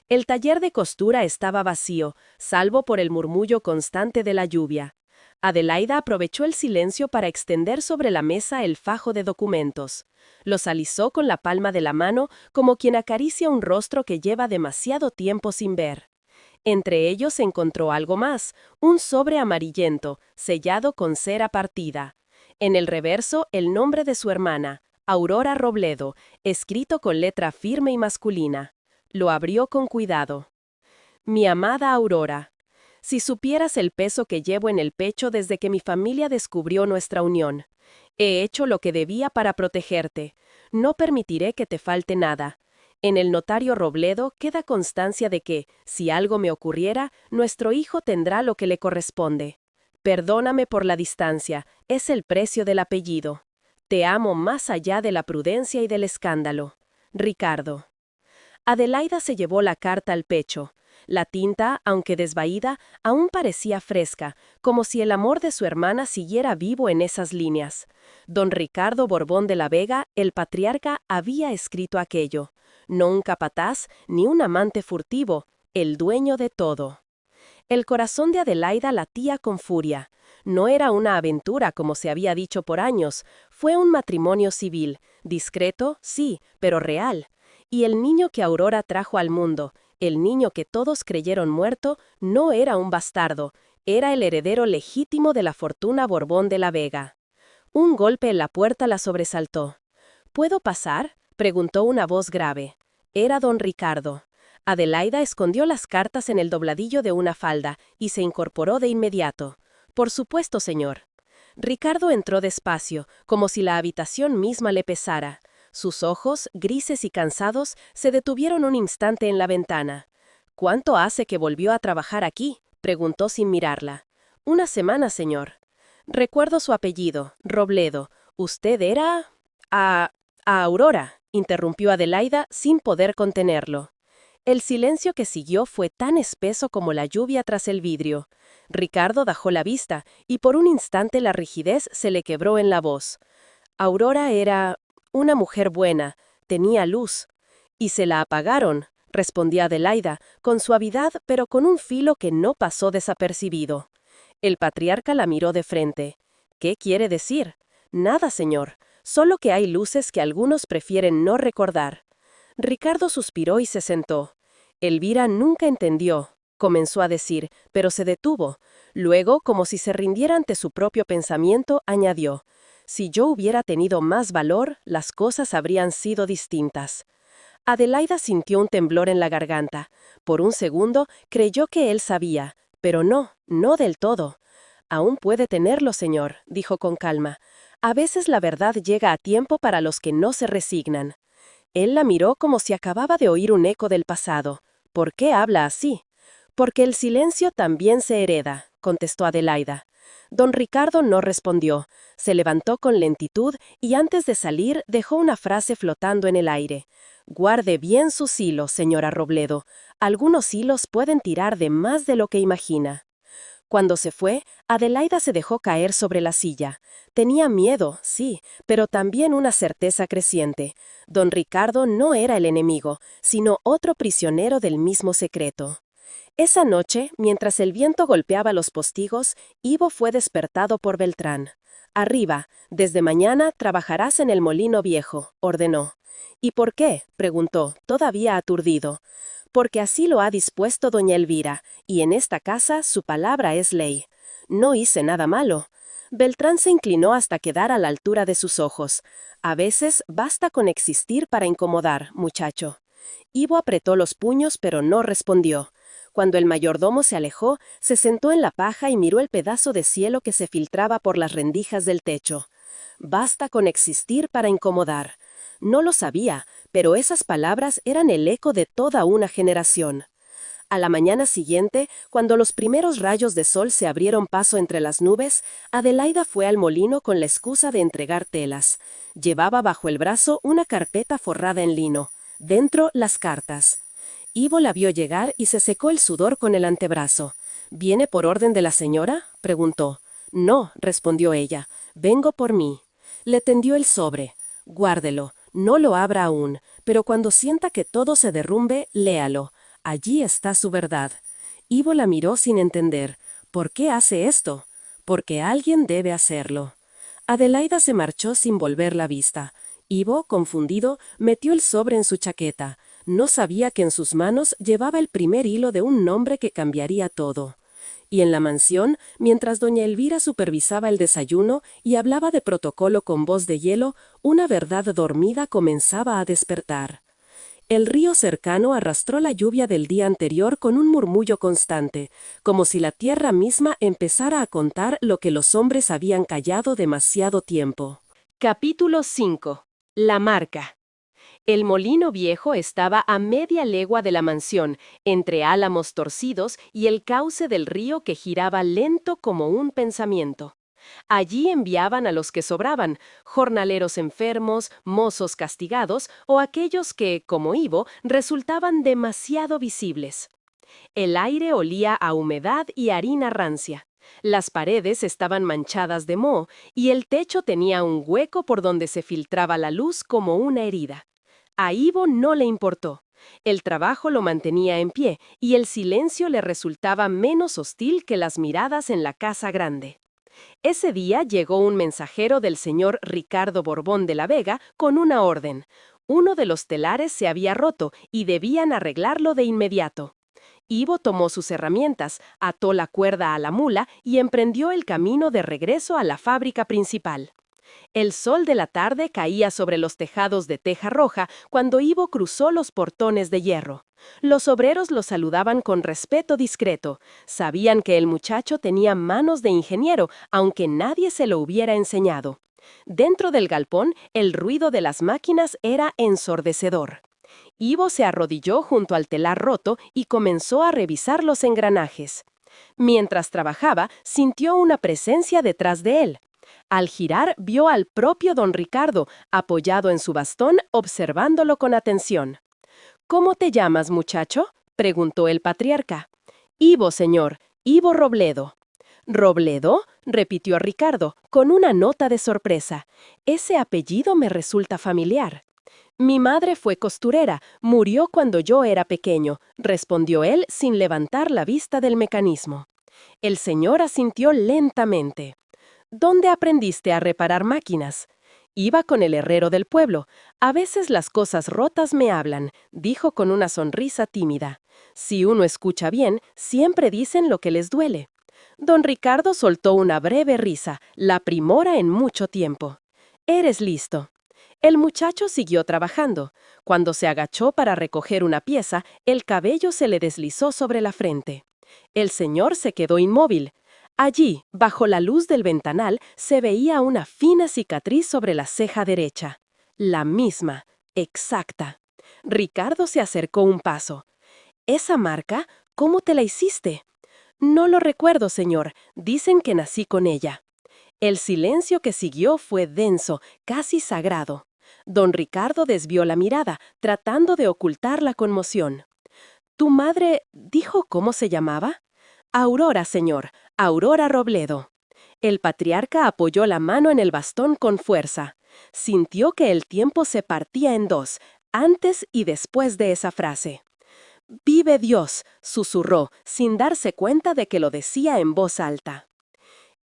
El taller de costura estaba vacío, salvo por el murmullo constante de la lluvia. Adelaida aprovechó el silencio para extender sobre la mesa el fajo de documentos. Los alisó con la palma de la mano como quien acaricia un rostro que lleva demasiado tiempo sin ver. Entre ellos encontró algo más, un sobre amarillento, sellado con cera partida. En el reverso, el nombre de su hermana, Aurora Robledo, escrito con letra firme y masculina. Lo abrió con cuidado. «Mi amada Aurora, si supieras el peso que llevo en el pecho desde que mi familia descubrió nuestra unión. He hecho lo que debía para protegerte. No permitiré que te falte nada. En el notario Robledo queda constancia de que, si algo me ocurriera, nuestro hijo tendrá lo que le corresponde. Perdóname por la distancia, es el precio del apellido. Te amo más allá de la prudencia y del escándalo. Ricardo. Adelaida se llevó la carta al pecho. La tinta, aunque desvaída, aún parecía fresca, como si el amor de su hermana siguiera vivo en esas líneas. Don Ricardo Borbón de la Vega, el patriarca, había escrito aquello. No un capataz, ni un amante furtivo, el dueño de todo. El corazón de Adelaida latía con furia. No era una aventura como se había dicho por años, fue un matrimonio civil, discreto, sí, pero real. Y el niño que Aurora trajo al mundo, el niño que todos creyeron muerto, no era un bastardo, era el heredero legítimo de la fortuna Borbón de la Vega. Un golpe en la puerta la sobresaltó. ¿Puedo pasar?, preguntó una voz grave. Era don Ricardo. Adelaida escondió las cartas en el dobladillo de una falda y se incorporó de inmediato. Por supuesto, señor. Ricardo entró despacio, como si la habitación misma le pesara. Sus ojos, grises y cansados, se detuvieron un instante en la ventana. ¿Cuánto hace que volvió a trabajar aquí?, preguntó sin mirarla. Una semana, señor. Recuerdo su apellido, Robledo. ¿Usted era...? A Aurora, interrumpió Adelaida sin poder contenerlo. El silencio que siguió fue tan espeso como la lluvia tras el vidrio. Ricardo bajó la vista y por un instante la rigidez se le quebró en la voz. Aurora era una mujer buena, tenía luz. Y se la apagaron, respondió Adelaida, con suavidad pero con un filo que no pasó desapercibido. El patriarca la miró de frente. ¿Qué quiere decir? Nada, señor, solo que hay luces que algunos prefieren no recordar. Ricardo suspiró y se sentó. Elvira nunca entendió, comenzó a decir, pero se detuvo. Luego, como si se rindiera ante su propio pensamiento, añadió: si yo hubiera tenido más valor, las cosas habrían sido distintas. Adelaida sintió un temblor en la garganta. Por un segundo creyó que él sabía, pero no, no del todo. Aún puede tenerlo, señor, dijo con calma. A veces la verdad llega a tiempo para los que no se resignan. Él la miró como si acababa de oír un eco del pasado. ¿Por qué habla así? Porque el silencio también se hereda, contestó Adelaida. Don Ricardo no respondió. Se levantó con lentitud y antes de salir dejó una frase flotando en el aire. Guarde bien sus hilos, señora Robledo. Algunos hilos pueden tirar de más de lo que imagina. Cuando se fue, Adelaida se dejó caer sobre la silla. Tenía miedo, sí, pero también una certeza creciente. Don Ricardo no era el enemigo, sino otro prisionero del mismo secreto. Esa noche, mientras el viento golpeaba los postigos, Ivo fue despertado por Beltrán. Arriba, desde mañana trabajarás en el molino viejo, ordenó. ¿Y por qué?, preguntó, todavía aturdido. Porque así lo ha dispuesto doña Elvira, y en esta casa su palabra es ley. No hice nada malo. Beltrán se inclinó hasta quedar a la altura de sus ojos. A veces basta con existir para incomodar, muchacho. Ivo apretó los puños pero no respondió. Cuando el mayordomo se alejó, se sentó en la paja y miró el pedazo de cielo que se filtraba por las rendijas del techo. Basta con existir para incomodar. No lo sabía, pero esas palabras eran el eco de toda una generación. A la mañana siguiente, cuando los primeros rayos de sol se abrieron paso entre las nubes, Adelaida fue al molino con la excusa de entregar telas. Llevaba bajo el brazo una carpeta forrada en lino. Dentro, las cartas. Ivo la vio llegar y se secó el sudor con el antebrazo. ¿Viene por orden de la señora?, preguntó. No, respondió ella. Vengo por mí. Le tendió el sobre. Guárdelo. No lo abra aún, pero cuando sienta que todo se derrumbe, léalo. Allí está su verdad. Ivo la miró sin entender. ¿Por qué hace esto? Porque alguien debe hacerlo. Adelaida se marchó sin volver la vista. Ivo, confundido, metió el sobre en su chaqueta. No sabía que en sus manos llevaba el primer hilo de un nombre que cambiaría todo. Y en la mansión, mientras doña Elvira supervisaba el desayuno y hablaba de protocolo con voz de hielo, una verdad dormida comenzaba a despertar. El río cercano arrastró la lluvia del día anterior con un murmullo constante, como si la tierra misma empezara a contar lo que los hombres habían callado demasiado tiempo. Capítulo 5. La marca. El molino viejo estaba a media legua de la mansión, entre álamos torcidos y el cauce del río que giraba lento como un pensamiento. Allí enviaban a los que sobraban, jornaleros enfermos, mozos castigados o aquellos que, como Ivo, resultaban demasiado visibles. El aire olía a humedad y harina rancia. Las paredes estaban manchadas de moho y el techo tenía un hueco por donde se filtraba la luz como una herida. A Ivo no le importó. El trabajo lo mantenía en pie y el silencio le resultaba menos hostil que las miradas en la casa grande. Ese día llegó un mensajero del señor Ricardo Borbón de la Vega con una orden. Uno de los telares se había roto y debían arreglarlo de inmediato. Ivo tomó sus herramientas, ató la cuerda a la mula y emprendió el camino de regreso a la fábrica principal. El sol de la tarde caía sobre los tejados de teja roja cuando Ivo cruzó los portones de hierro. Los obreros lo saludaban con respeto discreto. Sabían que el muchacho tenía manos de ingeniero, aunque nadie se lo hubiera enseñado. Dentro del galpón, el ruido de las máquinas era ensordecedor. Ivo se arrodilló junto al telar roto y comenzó a revisar los engranajes. Mientras trabajaba, sintió una presencia detrás de él. Al girar, vio al propio don Ricardo, apoyado en su bastón, observándolo con atención. «¿Cómo te llamas, muchacho?», preguntó el patriarca. «Ivo, señor, Ivo Robledo». «¿Robledo?», repitió Ricardo, con una nota de sorpresa. «Ese apellido me resulta familiar». «Mi madre fue costurera, murió cuando yo era pequeño», respondió él sin levantar la vista del mecanismo. El señor asintió lentamente. «¿Dónde aprendiste a reparar máquinas?». «Iba con el herrero del pueblo. A veces las cosas rotas me hablan», dijo con una sonrisa tímida. «Si uno escucha bien, siempre dicen lo que les duele». Don Ricardo soltó una breve risa, la primera en mucho tiempo. «Eres listo». El muchacho siguió trabajando. Cuando se agachó para recoger una pieza, el cabello se le deslizó sobre la frente. El señor se quedó inmóvil. Allí, bajo la luz del ventanal, se veía una fina cicatriz sobre la ceja derecha. La misma, exacta. Ricardo se acercó un paso. «¿Esa marca? ¿Cómo te la hiciste?». «No lo recuerdo, señor. Dicen que nací con ella». El silencio que siguió fue denso, casi sagrado. Don Ricardo desvió la mirada, tratando de ocultar la conmoción. «¿Tu madre dijo cómo se llamaba?». «Aurora, señor, Aurora Robledo». El patriarca apoyó la mano en el bastón con fuerza. Sintió que el tiempo se partía en dos, antes y después de esa frase. «Vive Dios», susurró, sin darse cuenta de que lo decía en voz alta.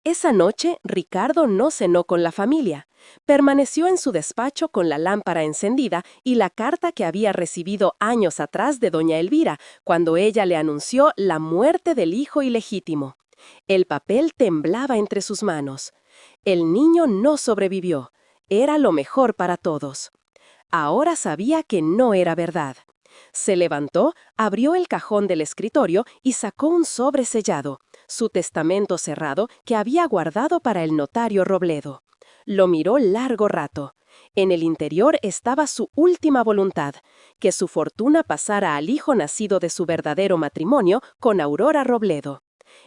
Esa noche, Ricardo no cenó con la familia. Permaneció en su despacho con la lámpara encendida y la carta que había recibido años atrás de doña Elvira, cuando ella le anunció la muerte del hijo ilegítimo. El papel temblaba entre sus manos. El niño no sobrevivió. Era lo mejor para todos. Ahora sabía que no era verdad. Se levantó, abrió el cajón del escritorio y sacó un sobre sellado, su testamento cerrado que había guardado para el notario Robledo. Lo miró largo rato. En el interior estaba su última voluntad, que su fortuna pasara al hijo nacido de su verdadero matrimonio con Aurora Robledo.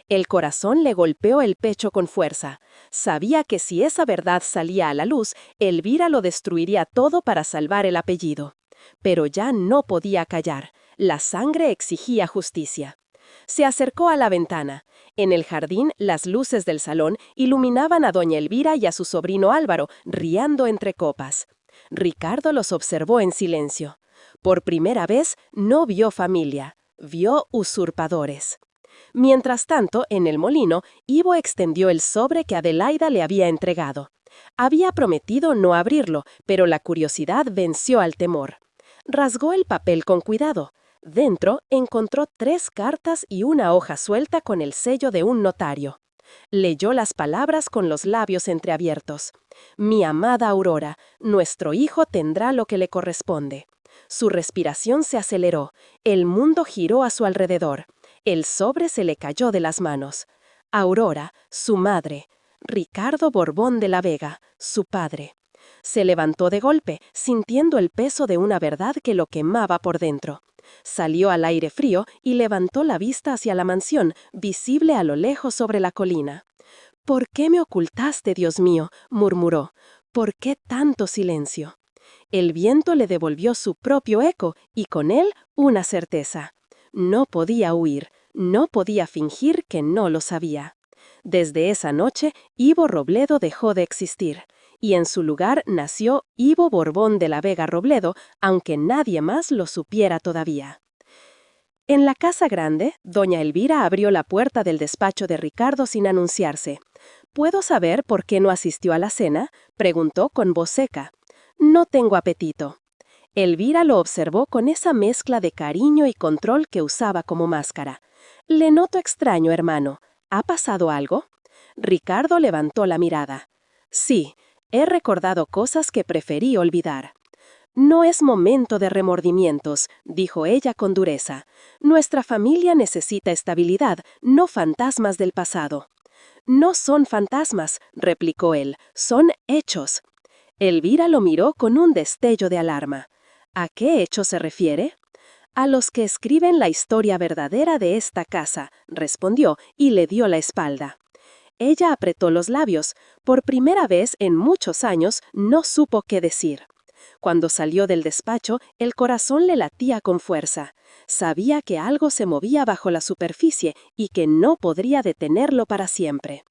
El corazón le golpeó el pecho con fuerza. Sabía que si esa verdad salía a la luz, Elvira lo destruiría todo para salvar el apellido. Pero ya no podía callar. La sangre exigía justicia. Se acercó a la ventana. En el jardín, las luces del salón iluminaban a doña Elvira y a su sobrino Álvaro, riendo entre copas. Ricardo los observó en silencio. Por primera vez, no vio familia, vio usurpadores. Mientras tanto, en el molino, Ivo extendió el sobre que Adelaida le había entregado. Había prometido no abrirlo, pero la curiosidad venció al temor. Rasgó el papel con cuidado. Dentro encontró 3 cartas y una hoja suelta con el sello de un notario. Leyó las palabras con los labios entreabiertos. «Mi amada Aurora, nuestro hijo tendrá lo que le corresponde». Su respiración se aceleró. El mundo giró a su alrededor. El sobre se le cayó de las manos. Aurora, su madre. Ricardo Borbón de la Vega, su padre. Se levantó de golpe, sintiendo el peso de una verdad que lo quemaba por dentro. Salió al aire frío y levantó la vista hacia la mansión, visible a lo lejos sobre la colina. «¿Por qué me ocultaste, Dios mío?», murmuró. «¿Por qué tanto silencio?». El viento le devolvió su propio eco y con él una certeza. No podía huir, no podía fingir que no lo sabía. Desde esa noche, Ivo Robledo dejó de existir, y en su lugar nació Ivo Borbón de la Vega Robledo, aunque nadie más lo supiera todavía. En la casa grande, doña Elvira abrió la puerta del despacho de Ricardo sin anunciarse. «¿Puedo saber por qué no asistió a la cena?», preguntó con voz seca. «No tengo apetito». Elvira lo observó con esa mezcla de cariño y control que usaba como máscara. «Le noto extraño, hermano. ¿Ha pasado algo?». Ricardo levantó la mirada. «Sí, he recordado cosas que preferí olvidar». «No es momento de remordimientos», dijo ella con dureza. «Nuestra familia necesita estabilidad, no fantasmas del pasado». «No son fantasmas», replicó él, «son hechos». Elvira lo miró con un destello de alarma. «¿A qué hecho se refiere?». «A los que escriben la historia verdadera de esta casa», respondió y le dio la espalda. Ella apretó los labios. Por primera vez en muchos años no supo qué decir. Cuando salió del despacho, el corazón le latía con fuerza. Sabía que algo se movía bajo la superficie y que no podría detenerlo para siempre.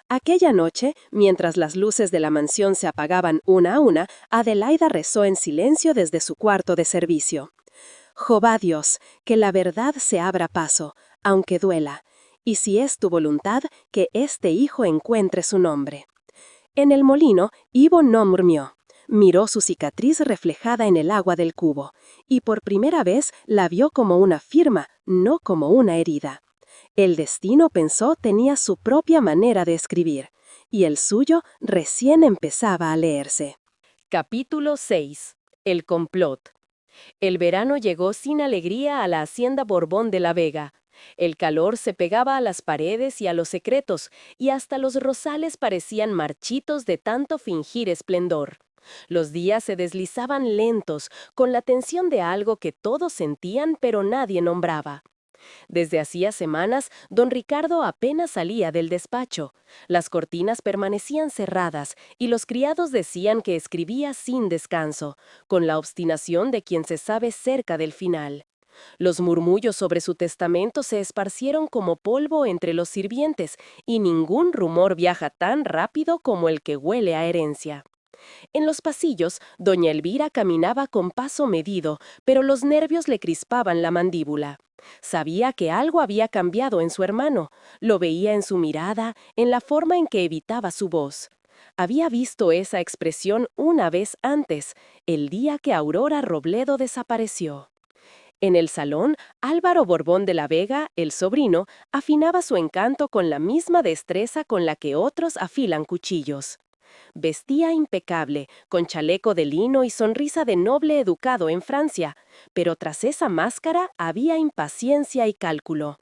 Aquella noche, mientras las luces de la mansión se apagaban una a una, Adelaida rezó en silencio desde su cuarto de servicio. «Jehová Dios, que la verdad se abra paso, aunque duela, y si es tu voluntad, que este hijo encuentre su nombre». En el molino, Ivo no murmuró. Miró su cicatriz reflejada en el agua del cubo, y por primera vez la vio como una firma, no como una herida. El destino, pensó, tenía su propia manera de escribir, y el suyo recién empezaba a leerse. Capítulo 6. El complot. El verano llegó sin alegría a la hacienda Borbón de la Vega. El calor se pegaba a las paredes y a los secretos, y hasta los rosales parecían marchitos de tanto fingir esplendor. Los días se deslizaban lentos, con la tensión de algo que todos sentían pero nadie nombraba. Desde hacía semanas, don Ricardo apenas salía del despacho. Las cortinas permanecían cerradas y los criados decían que escribía sin descanso, con la obstinación de quien se sabe cerca del final. Los murmullos sobre su testamento se esparcieron como polvo entre los sirvientes y ningún rumor viaja tan rápido como el que huele a herencia. En los pasillos, doña Elvira caminaba con paso medido, pero los nervios le crispaban la mandíbula. Sabía que algo había cambiado en su hermano. Lo veía en su mirada, en la forma en que evitaba su voz. Había visto esa expresión una vez antes, el día que Aurora Robledo desapareció. En el salón, Álvaro Borbón de la Vega, el sobrino, afinaba su encanto con la misma destreza con la que otros afilan cuchillos. Vestía impecable, con chaleco de lino y sonrisa de noble educado en Francia, pero tras esa máscara había impaciencia y cálculo.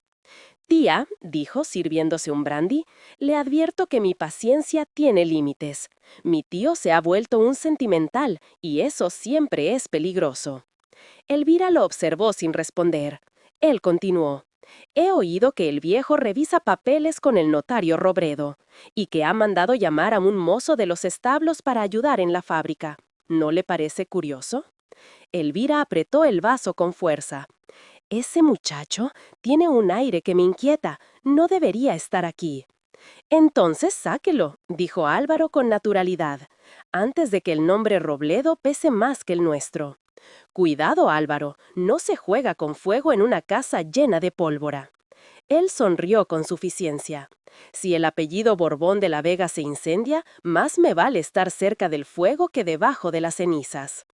«Tía», dijo sirviéndose un brandy, «le advierto que mi paciencia tiene límites. Mi tío se ha vuelto un sentimental, y eso siempre es peligroso». Elvira lo observó sin responder. Él continuó. «He oído que el viejo revisa papeles con el notario Robledo, y que ha mandado llamar a un mozo de los establos para ayudar en la fábrica. ¿No le parece curioso?». Elvira apretó el vaso con fuerza. «Ese muchacho tiene un aire que me inquieta. No debería estar aquí». «Entonces sáquelo», dijo Álvaro con naturalidad, «antes de que el nombre Robledo pese más que el nuestro». «Cuidado, Álvaro, no se juega con fuego en una casa llena de pólvora». Él sonrió con suficiencia. «Si el apellido Borbón de la Vega se incendia, más me vale estar cerca del fuego que debajo de las cenizas».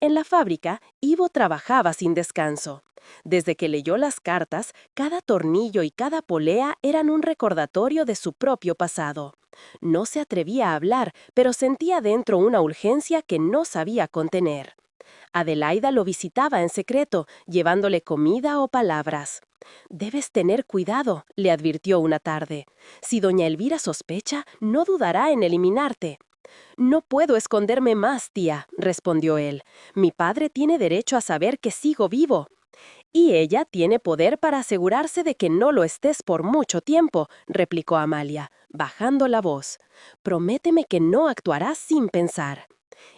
En la fábrica, Ivo trabajaba sin descanso. Desde que leyó las cartas, cada tornillo y cada polea eran un recordatorio de su propio pasado. No se atrevía a hablar, pero sentía dentro una urgencia que no sabía contener. Adelaida lo visitaba en secreto, llevándole comida o palabras. «Debes tener cuidado», le advirtió una tarde. «Si doña Elvira sospecha, no dudará en eliminarte». No puedo esconderme más, tía, respondió él. Mi padre tiene derecho a saber que sigo vivo. Y ella tiene poder para asegurarse de que no lo estés por mucho tiempo, replicó Amalia, bajando la voz. Prométeme que no actuarás sin pensar.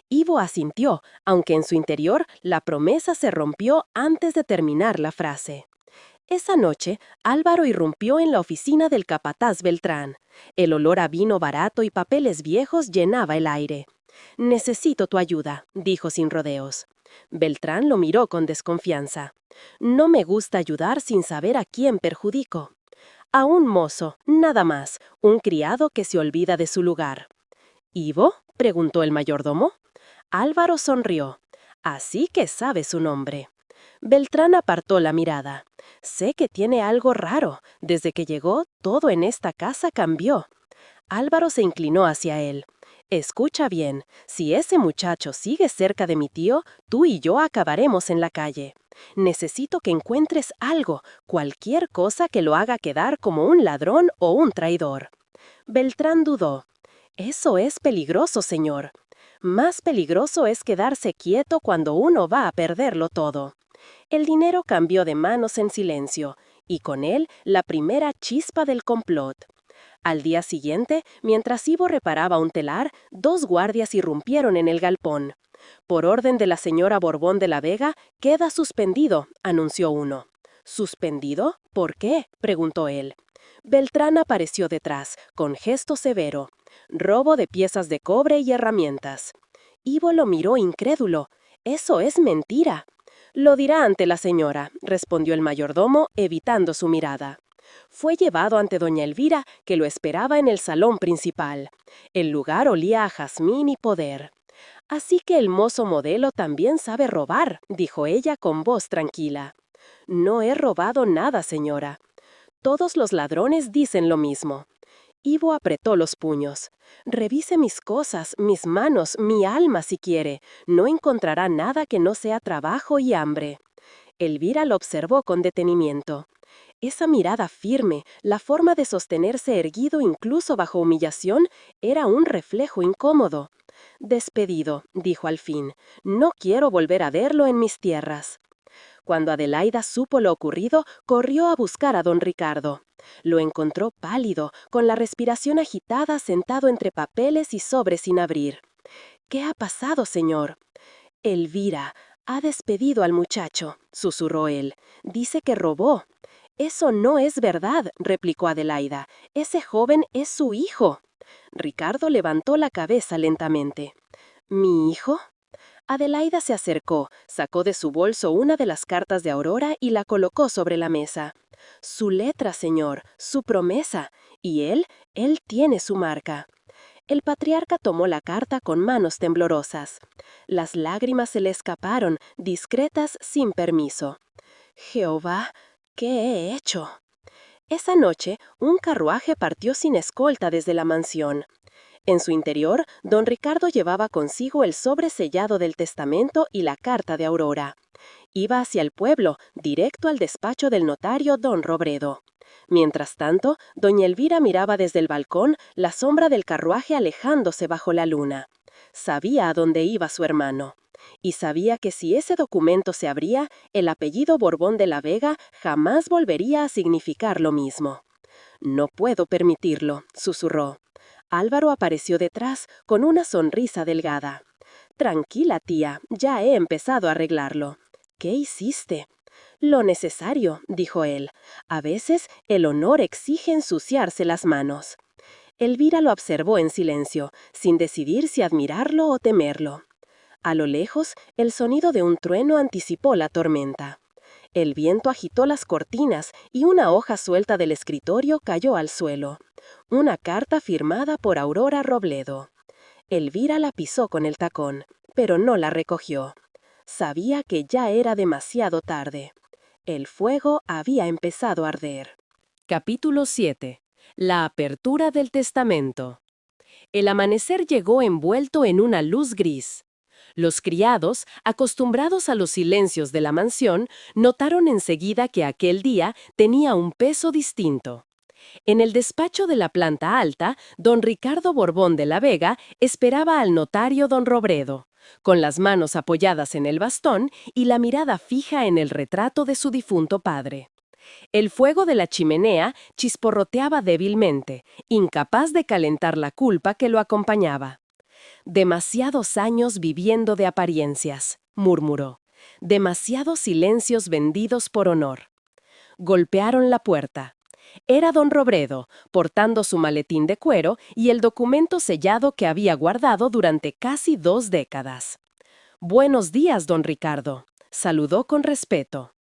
Ivo asintió, aunque en su interior la promesa se rompió antes de terminar la frase. Esa noche, Álvaro irrumpió en la oficina del capataz Beltrán. El olor a vino barato y papeles viejos llenaba el aire. «Necesito tu ayuda», dijo sin rodeos. Beltrán lo miró con desconfianza. «No me gusta ayudar sin saber a quién perjudico». «A un mozo, nada más, un criado que se olvida de su lugar». «¿Ivo?», preguntó el mayordomo. Álvaro sonrió. «Así que sabe su nombre». Beltrán apartó la mirada. «Sé que tiene algo raro. Desde que llegó, todo en esta casa cambió». Álvaro se inclinó hacia él. «Escucha bien, si ese muchacho sigue cerca de mi tío, tú y yo acabaremos en la calle. Necesito que encuentres algo, cualquier cosa que lo haga quedar como un ladrón o un traidor». Beltrán dudó. «Eso es peligroso, señor». «Más peligroso es quedarse quieto cuando uno va a perderlo todo». El dinero cambió de manos en silencio, y con él la primera chispa del complot. Al día siguiente, mientras Ivo reparaba un telar, 2 guardias irrumpieron en el galpón. «Por orden de la señora Borbón de la Vega, queda suspendido», anunció uno. «¿Suspendido? ¿Por qué?», preguntó él. Beltrán apareció detrás, con gesto severo. «Robo de piezas de cobre y herramientas». Ivo lo miró incrédulo. «Eso es mentira». «Lo dirá ante la señora», respondió el mayordomo, evitando su mirada. Fue llevado ante doña Elvira, que lo esperaba en el salón principal. El lugar olía a jazmín y poder. «Así que el mozo modelo también sabe robar», dijo ella con voz tranquila. «No he robado nada, señora». «Todos los ladrones dicen lo mismo». Ivo apretó los puños. «Revise mis cosas, mis manos, mi alma si quiere. No encontrará nada que no sea trabajo y hambre». Elvira lo observó con detenimiento. Esa mirada firme, la forma de sostenerse erguido incluso bajo humillación, era un reflejo incómodo. «Despedido», dijo al fin. «No quiero volver a verlo en mis tierras». Cuando Adelaida supo lo ocurrido, corrió a buscar a don Ricardo. Lo encontró pálido, con la respiración agitada, sentado entre papeles y sobres sin abrir. «¿Qué ha pasado, señor?» «Elvira ha despedido al muchacho», susurró él. «Dice que robó». «Eso no es verdad», replicó Adelaida. «Ese joven es su hijo». Ricardo levantó la cabeza lentamente. «¿Mi hijo?» Adelaida se acercó, sacó de su bolso una de las cartas de Aurora y la colocó sobre la mesa. «Su letra, señor, su promesa. Y él tiene su marca». El patriarca tomó la carta con manos temblorosas. Las lágrimas se le escaparon, discretas sin permiso. «Jehová, ¿qué he hecho?». Esa noche, un carruaje partió sin escolta desde la mansión. En su interior, don Ricardo llevaba consigo el sobre sellado del testamento y la carta de Aurora. Iba hacia el pueblo, directo al despacho del notario don Robredo. Mientras tanto, doña Elvira miraba desde el balcón la sombra del carruaje alejándose bajo la luna. Sabía a dónde iba su hermano. Y sabía que si ese documento se abría, el apellido Borbón de la Vega jamás volvería a significar lo mismo. «No puedo permitirlo», susurró. Álvaro apareció detrás, con una sonrisa delgada. «Tranquila, tía, ya he empezado a arreglarlo». «¿Qué hiciste?» «Lo necesario», dijo él. «A veces el honor exige ensuciarse las manos». Elvira lo observó en silencio, sin decidir si admirarlo o temerlo. A lo lejos, el sonido de un trueno anticipó la tormenta. El viento agitó las cortinas y una hoja suelta del escritorio cayó al suelo. Una carta firmada por Aurora Robledo. Elvira la pisó con el tacón, pero no la recogió. Sabía que ya era demasiado tarde. El fuego había empezado a arder. Capítulo 7. La apertura del testamento. El amanecer llegó envuelto en una luz gris. Los criados, acostumbrados a los silencios de la mansión, notaron enseguida que aquel día tenía un peso distinto. En el despacho de la planta alta, don Ricardo Borbón de la Vega esperaba al notario don Robredo, con las manos apoyadas en el bastón y la mirada fija en el retrato de su difunto padre. El fuego de la chimenea chisporroteaba débilmente, incapaz de calentar la culpa que lo acompañaba. Demasiados años viviendo de apariencias, murmuró. Demasiados silencios vendidos por honor. Golpearon la puerta. Era don Robredo, portando su maletín de cuero y el documento sellado que había guardado durante casi 2 décadas. «Buenos días, don Ricardo», saludó con respeto.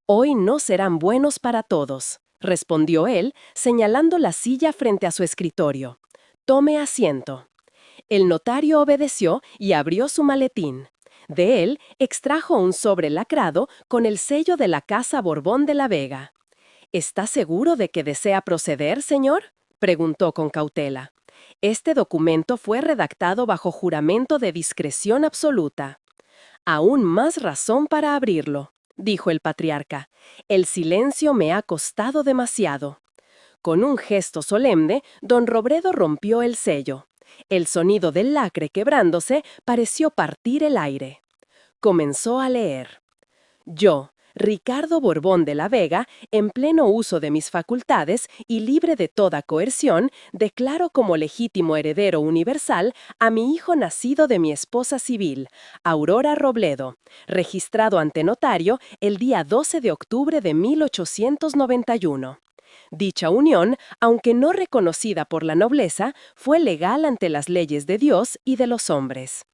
«Hoy no serán buenos para todos», respondió él, señalando la silla frente a su escritorio. «Tome asiento». El notario obedeció y abrió su maletín. De él extrajo un sobre lacrado con el sello de la Casa Borbón de la Vega. «¿Está seguro de que desea proceder, señor?», preguntó con cautela. «Este documento fue redactado bajo juramento de discreción absoluta». «Aún más razón para abrirlo», dijo el patriarca. «El silencio me ha costado demasiado». Con un gesto solemne, don Robredo rompió el sello. El sonido del lacre quebrándose pareció partir el aire. Comenzó a leer. «Yo, Ricardo Borbón de la Vega, en pleno uso de mis facultades y libre de toda coerción, declaro como legítimo heredero universal a mi hijo nacido de mi esposa civil, Aurora Robledo, registrado ante notario el día 12 de octubre de 1891. Dicha unión, aunque no reconocida por la nobleza, fue legal ante las leyes de Dios y de los hombres.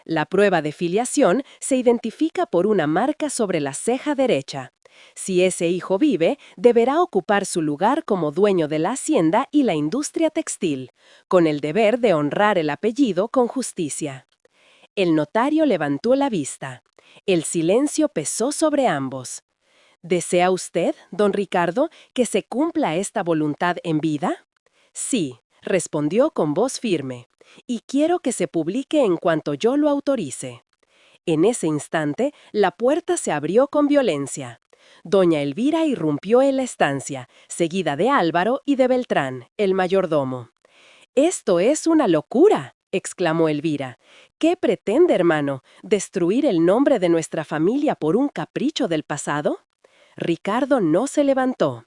La prueba de filiación se identifica por una marca sobre la ceja derecha. Si ese hijo vive, deberá ocupar su lugar como dueño de la hacienda y la industria textil, con el deber de honrar el apellido con justicia». El notario levantó la vista. El silencio pesó sobre ambos. «¿Desea usted, don Ricardo, que se cumpla esta voluntad en vida?». «Sí», respondió con voz firme, «y quiero que se publique en cuanto yo lo autorice». En ese instante, la puerta se abrió con violencia. Doña Elvira irrumpió en la estancia, seguida de Álvaro y de Beltrán, el mayordomo. «Esto es una locura», exclamó Elvira. «¿Qué pretende, hermano? ¿Destruir el nombre de nuestra familia por un capricho del pasado?». Ricardo no se levantó.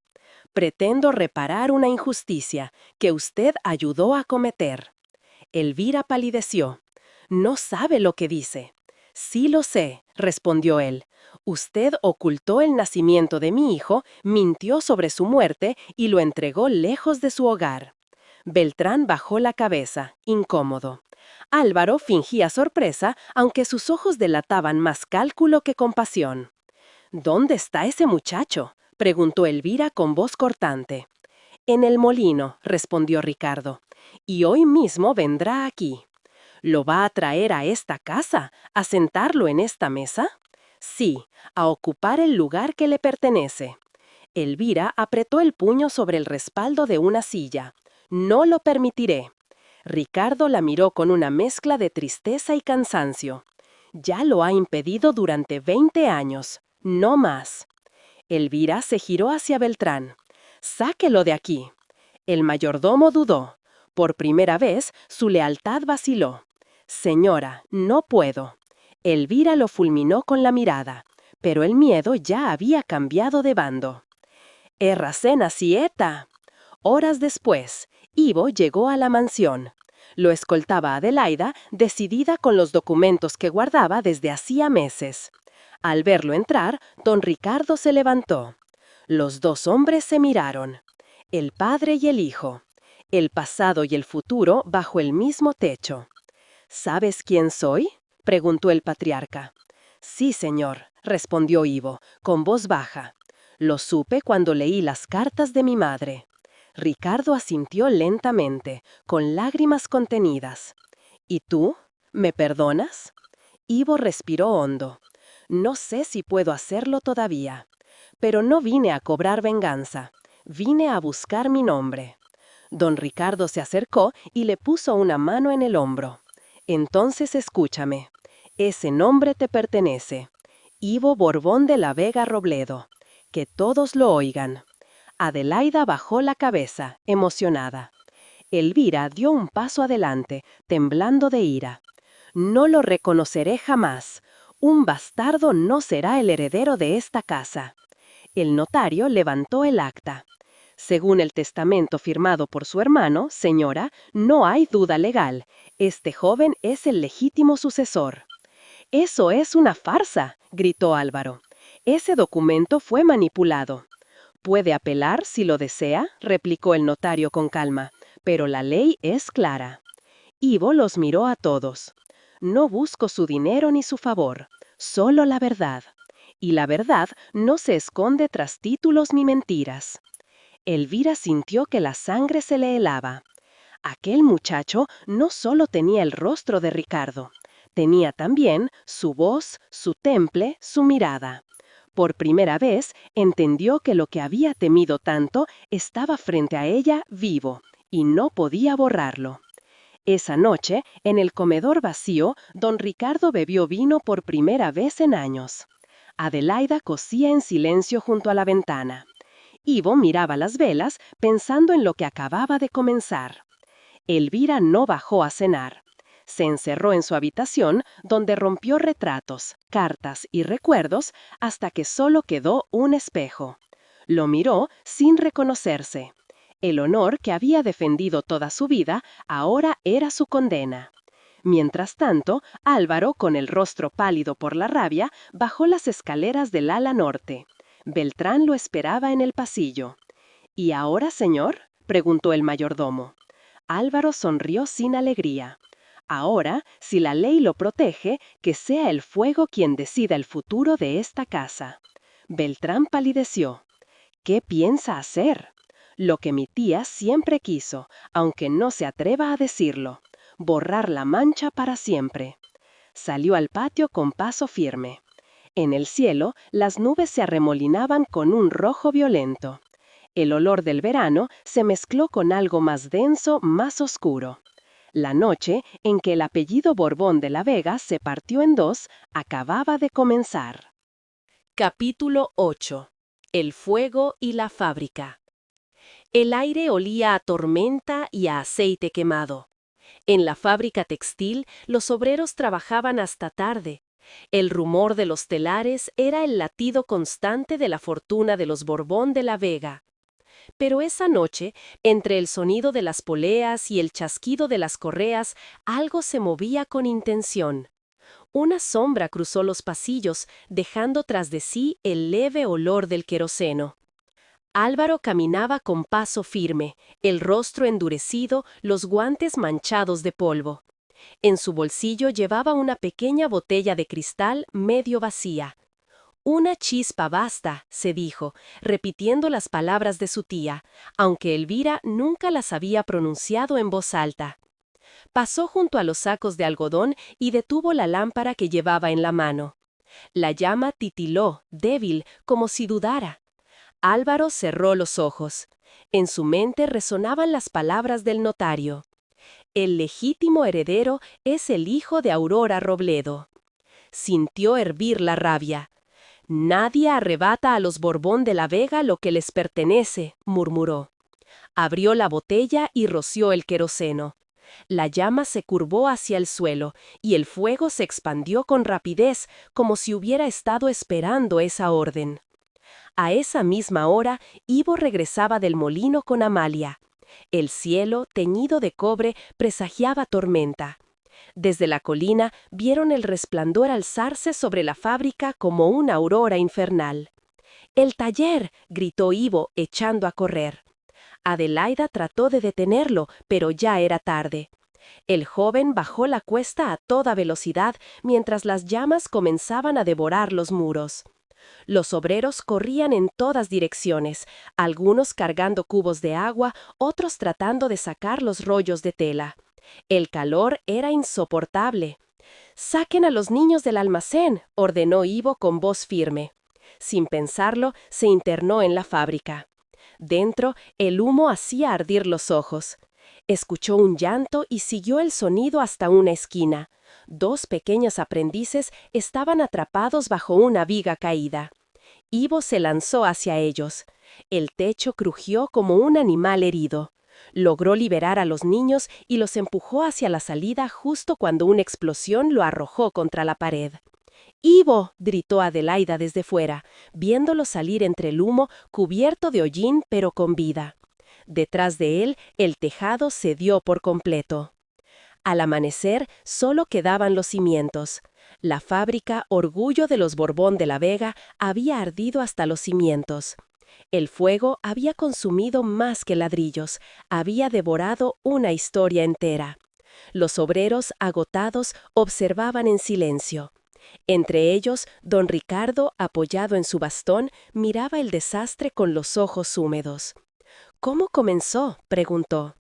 «Pretendo reparar una injusticia que usted ayudó a cometer». Elvira palideció. «No sabe lo que dice». «Sí lo sé», respondió él. «Usted ocultó el nacimiento de mi hijo, mintió sobre su muerte y lo entregó lejos de su hogar». Beltrán bajó la cabeza, incómodo. Álvaro fingía sorpresa, aunque sus ojos delataban más cálculo que compasión. «¿Dónde está ese muchacho?», preguntó Elvira con voz cortante. «En el molino», respondió Ricardo. «Y hoy mismo vendrá aquí». «¿Lo va a traer a esta casa? ¿A sentarlo en esta mesa?». «Sí, a ocupar el lugar que le pertenece». Elvira apretó el puño sobre el respaldo de una silla. «No lo permitiré». Ricardo la miró con una mezcla de tristeza y cansancio. «Ya lo ha impedido durante 20 años. No más». Elvira se giró hacia Beltrán. «Sáquelo de aquí». El mayordomo dudó. Por primera vez, su lealtad vaciló. «Señora, no puedo». Elvira lo fulminó con la mirada, pero el miedo ya había cambiado de bando. «Erracena sieta». Horas después, Ivo llegó a la mansión. Lo escoltaba Adelaida, decidida con los documentos que guardaba desde hacía meses. Al verlo entrar, don Ricardo se levantó. Los dos hombres se miraron. El padre y el hijo. El pasado y el futuro bajo el mismo techo. «¿Sabes quién soy?», preguntó el patriarca. «Sí, señor», respondió Ivo, con voz baja. «Lo supe cuando leí las cartas de mi madre». Ricardo asintió lentamente, con lágrimas contenidas. «¿Y tú? ¿Me perdonas?». Ivo respiró hondo. «No sé si puedo hacerlo todavía. Pero no vine a cobrar venganza. Vine a buscar mi nombre». Don Ricardo se acercó y le puso una mano en el hombro. «Entonces escúchame. Ese nombre te pertenece. Ivo Borbón de la Vega Robledo. Que todos lo oigan. Adelaida bajó la cabeza, emocionada. Elvira dio un paso adelante, temblando de ira. No lo reconoceré jamás. Un bastardo no será el heredero de esta casa. El notario levantó el acta. Según el testamento firmado por su hermano, señora, no hay duda legal. Este joven es el legítimo sucesor. «Eso es una farsa», gritó Álvaro. «Ese documento fue manipulado». «Puede apelar si lo desea», replicó el notario con calma, «pero la ley es clara». Ivo los miró a todos. «No busco su dinero ni su favor, solo la verdad. Y la verdad no se esconde tras títulos ni mentiras». Elvira sintió que la sangre se le helaba. Aquel muchacho no solo tenía el rostro de Ricardo, tenía también su voz, su temple, su mirada. Por primera vez entendió que lo que había temido tanto estaba frente a ella vivo, y no podía borrarlo. Esa noche, en el comedor vacío, don Ricardo bebió vino por primera vez en años. Adelaida cosía en silencio junto a la ventana. Ivo miraba las velas pensando en lo que acababa de comenzar. Elvira no bajó a cenar. Se encerró en su habitación, donde rompió retratos, cartas y recuerdos hasta que solo quedó un espejo. Lo miró sin reconocerse. El honor que había defendido toda su vida ahora era su condena. Mientras tanto, Álvaro, con el rostro pálido por la rabia, bajó las escaleras del ala norte. Beltrán lo esperaba en el pasillo. «¿Y ahora, señor?», preguntó el mayordomo. Álvaro sonrió sin alegría. «Ahora, si la ley lo protege, que sea el fuego quien decida el futuro de esta casa». Beltrán palideció. «¿Qué piensa hacer?». «Lo que mi tía siempre quiso, aunque no se atreva a decirlo. Borrar la mancha para siempre». Salió al patio con paso firme. En el cielo, las nubes se arremolinaban con un rojo violento. El olor del verano se mezcló con algo más denso, más oscuro. La noche en que el apellido Borbón de la Vega se partió en dos acababa de comenzar. Capítulo 8. El fuego y la fábrica. El aire olía a tormenta y a aceite quemado. En la fábrica textil, los obreros trabajaban hasta tarde. El rumor de los telares era el latido constante de la fortuna de los Borbón de la Vega. Pero esa noche, entre el sonido de las poleas y el chasquido de las correas, algo se movía con intención. Una sombra cruzó los pasillos, dejando tras de sí el leve olor del queroseno. Álvaro caminaba con paso firme, el rostro endurecido, los guantes manchados de polvo. En su bolsillo llevaba una pequeña botella de cristal medio vacía. «Una chispa basta», se dijo, repitiendo las palabras de su tía, aunque Elvira nunca las había pronunciado en voz alta. Pasó junto a los sacos de algodón y detuvo la lámpara que llevaba en la mano. La llama titiló, débil, como si dudara. Álvaro cerró los ojos. En su mente resonaban las palabras del notario. «El legítimo heredero es el hijo de Aurora Robledo». Sintió hervir la rabia. «Nadie arrebata a los Borbón de la Vega lo que les pertenece», murmuró. Abrió la botella y roció el queroseno. La llama se curvó hacia el suelo y el fuego se expandió con rapidez, como si hubiera estado esperando esa orden. A esa misma hora, Ivo regresaba del molino con Amalia. El cielo, teñido de cobre, presagiaba tormenta. Desde la colina vieron el resplandor alzarse sobre la fábrica como una aurora infernal. «¡El taller!», gritó Ivo, echando a correr. Adelaida trató de detenerlo, pero ya era tarde. El joven bajó la cuesta a toda velocidad mientras las llamas comenzaban a devorar los muros. Los obreros corrían en todas direcciones, algunos cargando cubos de agua, otros tratando de sacar los rollos de tela. El calor era insoportable. «Saquen a los niños del almacén», ordenó Ivo con voz firme. Sin pensarlo, se internó en la fábrica. Dentro, el humo hacía ardir los ojos. Escuchó un llanto y siguió el sonido hasta una esquina. Dos pequeños aprendices estaban atrapados bajo una viga caída. Ivo se lanzó hacia ellos. El techo crujió como un animal herido. Logró liberar a los niños y los empujó hacia la salida justo cuando una explosión lo arrojó contra la pared. ¡Ivo!, gritó Adelaida desde fuera, viéndolo salir entre el humo cubierto de hollín pero con vida. Detrás de él, el tejado cedió por completo. Al amanecer, solo quedaban los cimientos. La fábrica, orgullo de los Borbón de la Vega, había ardido hasta los cimientos. El fuego había consumido más que ladrillos, había devorado una historia entera. Los obreros, agotados, observaban en silencio. Entre ellos, don Ricardo, apoyado en su bastón, miraba el desastre con los ojos húmedos. ¿Cómo comenzó?, preguntó.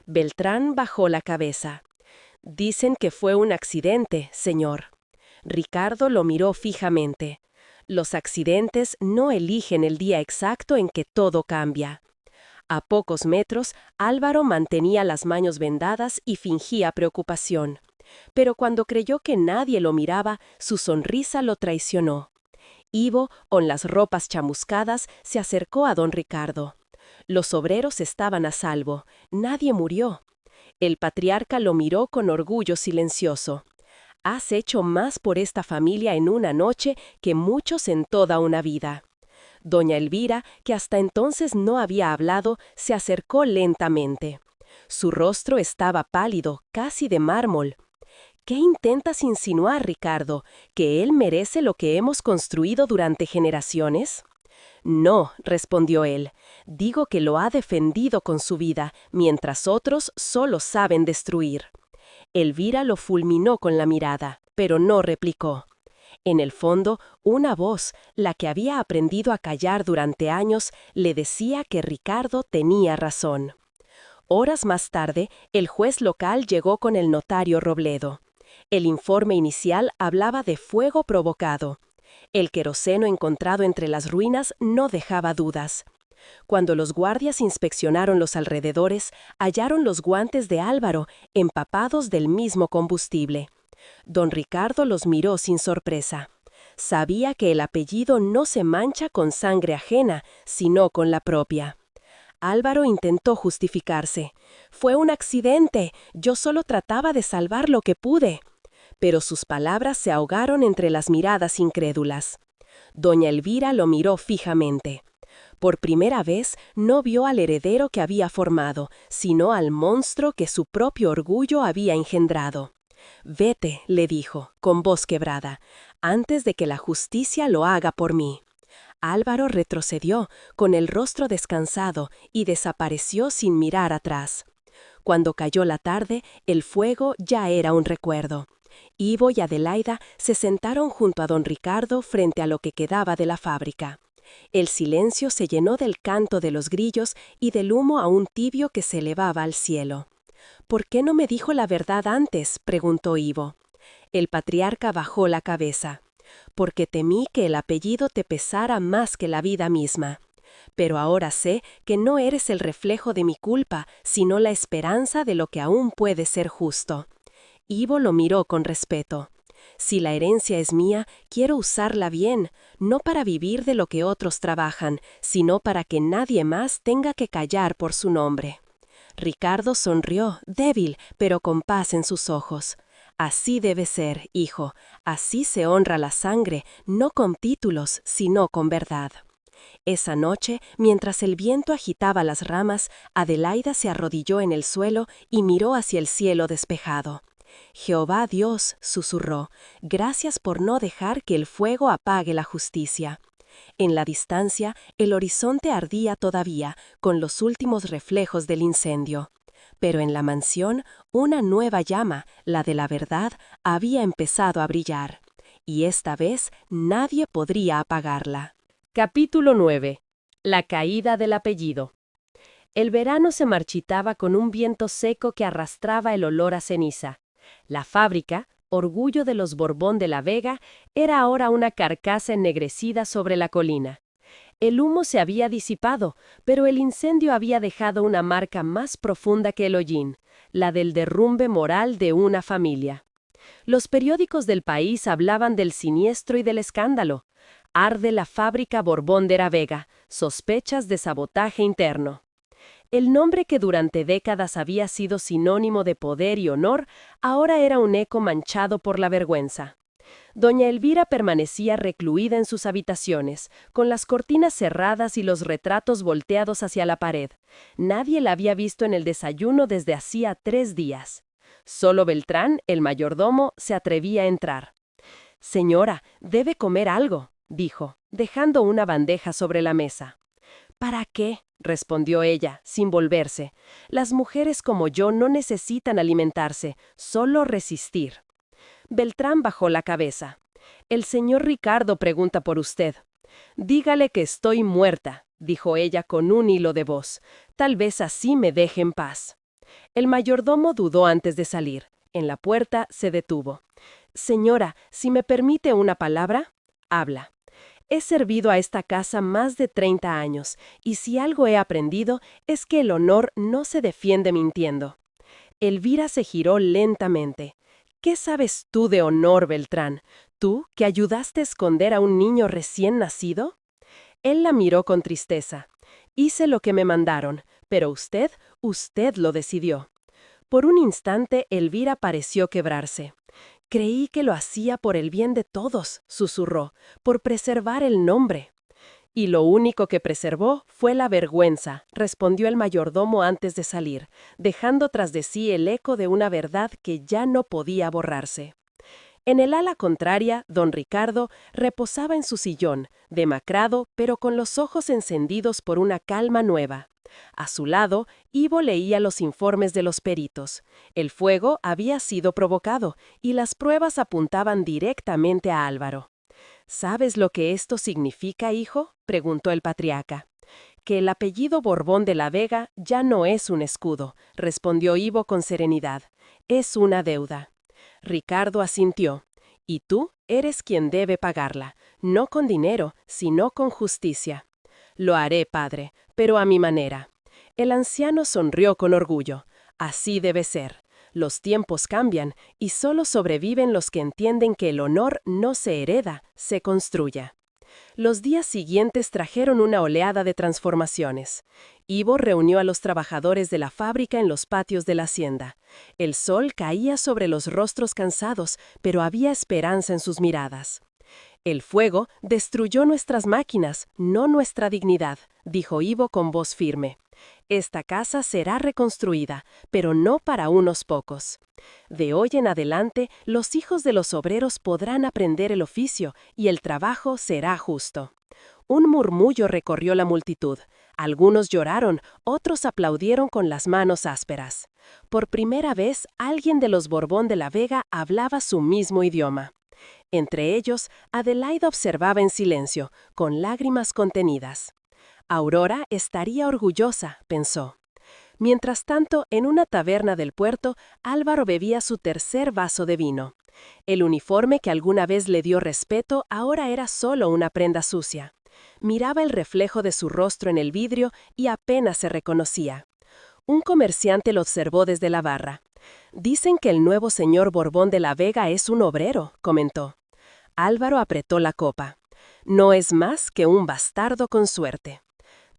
Beltrán bajó la cabeza. Dicen que fue un accidente, señor. Ricardo lo miró fijamente. Los accidentes no eligen el día exacto en que todo cambia. A pocos metros, Álvaro mantenía las manos vendadas y fingía preocupación. Pero cuando creyó que nadie lo miraba, su sonrisa lo traicionó. Ivo, con las ropas chamuscadas, se acercó a don Ricardo. Los obreros estaban a salvo. Nadie murió. El patriarca lo miró con orgullo silencioso. Has hecho más por esta familia en una noche que muchos en toda una vida. Doña Elvira, que hasta entonces no había hablado, se acercó lentamente. Su rostro estaba pálido, casi de mármol. ¿Qué intentas insinuar, Ricardo? ¿Que él merece lo que hemos construido durante generaciones? No, respondió él. Digo que lo ha defendido con su vida, mientras otros solo saben destruir. Elvira lo fulminó con la mirada, pero no replicó. En el fondo, una voz, la que había aprendido a callar durante años, le decía que Ricardo tenía razón. Horas más tarde, el juez local llegó con el notario Robledo. El informe inicial hablaba de fuego provocado. El queroseno encontrado entre las ruinas no dejaba dudas. Cuando los guardias inspeccionaron los alrededores, hallaron los guantes de Álvaro, empapados del mismo combustible. Don Ricardo los miró sin sorpresa. Sabía que el apellido no se mancha con sangre ajena, sino con la propia. Álvaro intentó justificarse. Fue un accidente, yo solo trataba de salvar lo que pude. Pero sus palabras se ahogaron entre las miradas incrédulas. Doña Elvira lo miró fijamente. Por primera vez no vio al heredero que había formado, sino al monstruo que su propio orgullo había engendrado. «Vete», le dijo, con voz quebrada, «antes de que la justicia lo haga por mí». Álvaro retrocedió, con el rostro descansado, y desapareció sin mirar atrás. Cuando cayó la tarde, el fuego ya era un recuerdo. Ivo y Adelaida se sentaron junto a don Ricardo frente a lo que quedaba de la fábrica. El silencio se llenó del canto de los grillos y del humo aún tibio que se elevaba al cielo. «¿Por qué no me dijo la verdad antes?», preguntó Ivo. El patriarca bajó la cabeza. «Porque temí que el apellido te pesara más que la vida misma. Pero ahora sé que no eres el reflejo de mi culpa, sino la esperanza de lo que aún puede ser justo». Ivo lo miró con respeto. «Si la herencia es mía, quiero usarla bien, no para vivir de lo que otros trabajan, sino para que nadie más tenga que callar por su nombre». Ricardo sonrió, débil, pero con paz en sus ojos. «Así debe ser, hijo, así se honra la sangre, no con títulos, sino con verdad». Esa noche, mientras el viento agitaba las ramas, Adelaida se arrodilló en el suelo y miró hacia el cielo despejado. «Jehová Dios», susurró, «gracias por no dejar que el fuego apague la justicia». En la distancia, el horizonte ardía todavía, con los últimos reflejos del incendio. Pero en la mansión, una nueva llama, la de la verdad, había empezado a brillar. Y esta vez nadie podría apagarla. Capítulo 9. La caída del apellido. El verano se marchitaba con un viento seco que arrastraba el olor a ceniza. La fábrica, orgullo de los Borbón de la Vega, era ahora una carcasa ennegrecida sobre la colina. El humo se había disipado, pero el incendio había dejado una marca más profunda que el hollín, la del derrumbe moral de una familia. Los periódicos del país hablaban del siniestro y del escándalo. Arde la fábrica Borbón de la Vega, sospechas de sabotaje interno. El nombre que durante décadas había sido sinónimo de poder y honor, ahora era un eco manchado por la vergüenza. Doña Elvira permanecía recluida en sus habitaciones, con las cortinas cerradas y los retratos volteados hacia la pared. Nadie la había visto en el desayuno desde hacía 3 días. Solo Beltrán, el mayordomo, se atrevía a entrar. «Señora, debe comer algo», dijo, dejando una bandeja sobre la mesa. «¿Para qué?», respondió ella, sin volverse. «Las mujeres como yo no necesitan alimentarse, solo resistir». Beltrán bajó la cabeza. «El señor Ricardo pregunta por usted». «Dígale que estoy muerta», dijo ella con un hilo de voz. «Tal vez así me deje en paz». El mayordomo dudó antes de salir. En la puerta se detuvo. «Señora, si me permite una palabra». «Habla». «He servido a esta casa más de 30 años, y si algo he aprendido es que el honor no se defiende mintiendo». Elvira se giró lentamente. «¿Qué sabes tú de honor, Beltrán? ¿Tú, que ayudaste a esconder a un niño recién nacido?». Él la miró con tristeza. «Hice lo que me mandaron, pero usted lo decidió». Por un instante, Elvira pareció quebrarse. «Creí que lo hacía por el bien de todos», susurró, «por preservar el nombre». «Y lo único que preservó fue la vergüenza», respondió el mayordomo antes de salir, dejando tras de sí el eco de una verdad que ya no podía borrarse. En el ala contraria, don Ricardo reposaba en su sillón, demacrado, pero con los ojos encendidos por una calma nueva. A su lado, Ivo leía los informes de los peritos. El fuego había sido provocado y las pruebas apuntaban directamente a Álvaro. «¿Sabes lo que esto significa, hijo?», preguntó el patriarca. «Que el apellido Borbón de la Vega ya no es un escudo», respondió Ivo con serenidad. «Es una deuda». Ricardo asintió. «Y tú eres quien debe pagarla, no con dinero, sino con justicia». «Lo haré, padre, pero a mi manera». El anciano sonrió con orgullo. «Así debe ser. Los tiempos cambian y solo sobreviven los que entienden que el honor no se hereda, se construye». Los días siguientes trajeron una oleada de transformaciones. Ivo reunió a los trabajadores de la fábrica en los patios de la hacienda. El sol caía sobre los rostros cansados, pero había esperanza en sus miradas. «El fuego destruyó nuestras máquinas, no nuestra dignidad», dijo Ivo con voz firme. «Esta casa será reconstruida, pero no para unos pocos. De hoy en adelante, los hijos de los obreros podrán aprender el oficio y el trabajo será justo». Un murmullo recorrió la multitud. Algunos lloraron, otros aplaudieron con las manos ásperas. Por primera vez, alguien de los Borbón de la Vega hablaba su mismo idioma. Entre ellos, Adelaida observaba en silencio, con lágrimas contenidas. Aurora estaría orgullosa, pensó. Mientras tanto, en una taberna del puerto, Álvaro bebía su tercer vaso de vino. El uniforme que alguna vez le dio respeto ahora era solo una prenda sucia. Miraba el reflejo de su rostro en el vidrio y apenas se reconocía. Un comerciante lo observó desde la barra. «Dicen que el nuevo señor Borbón de la Vega es un obrero», comentó. Álvaro apretó la copa. «No es más que un bastardo con suerte».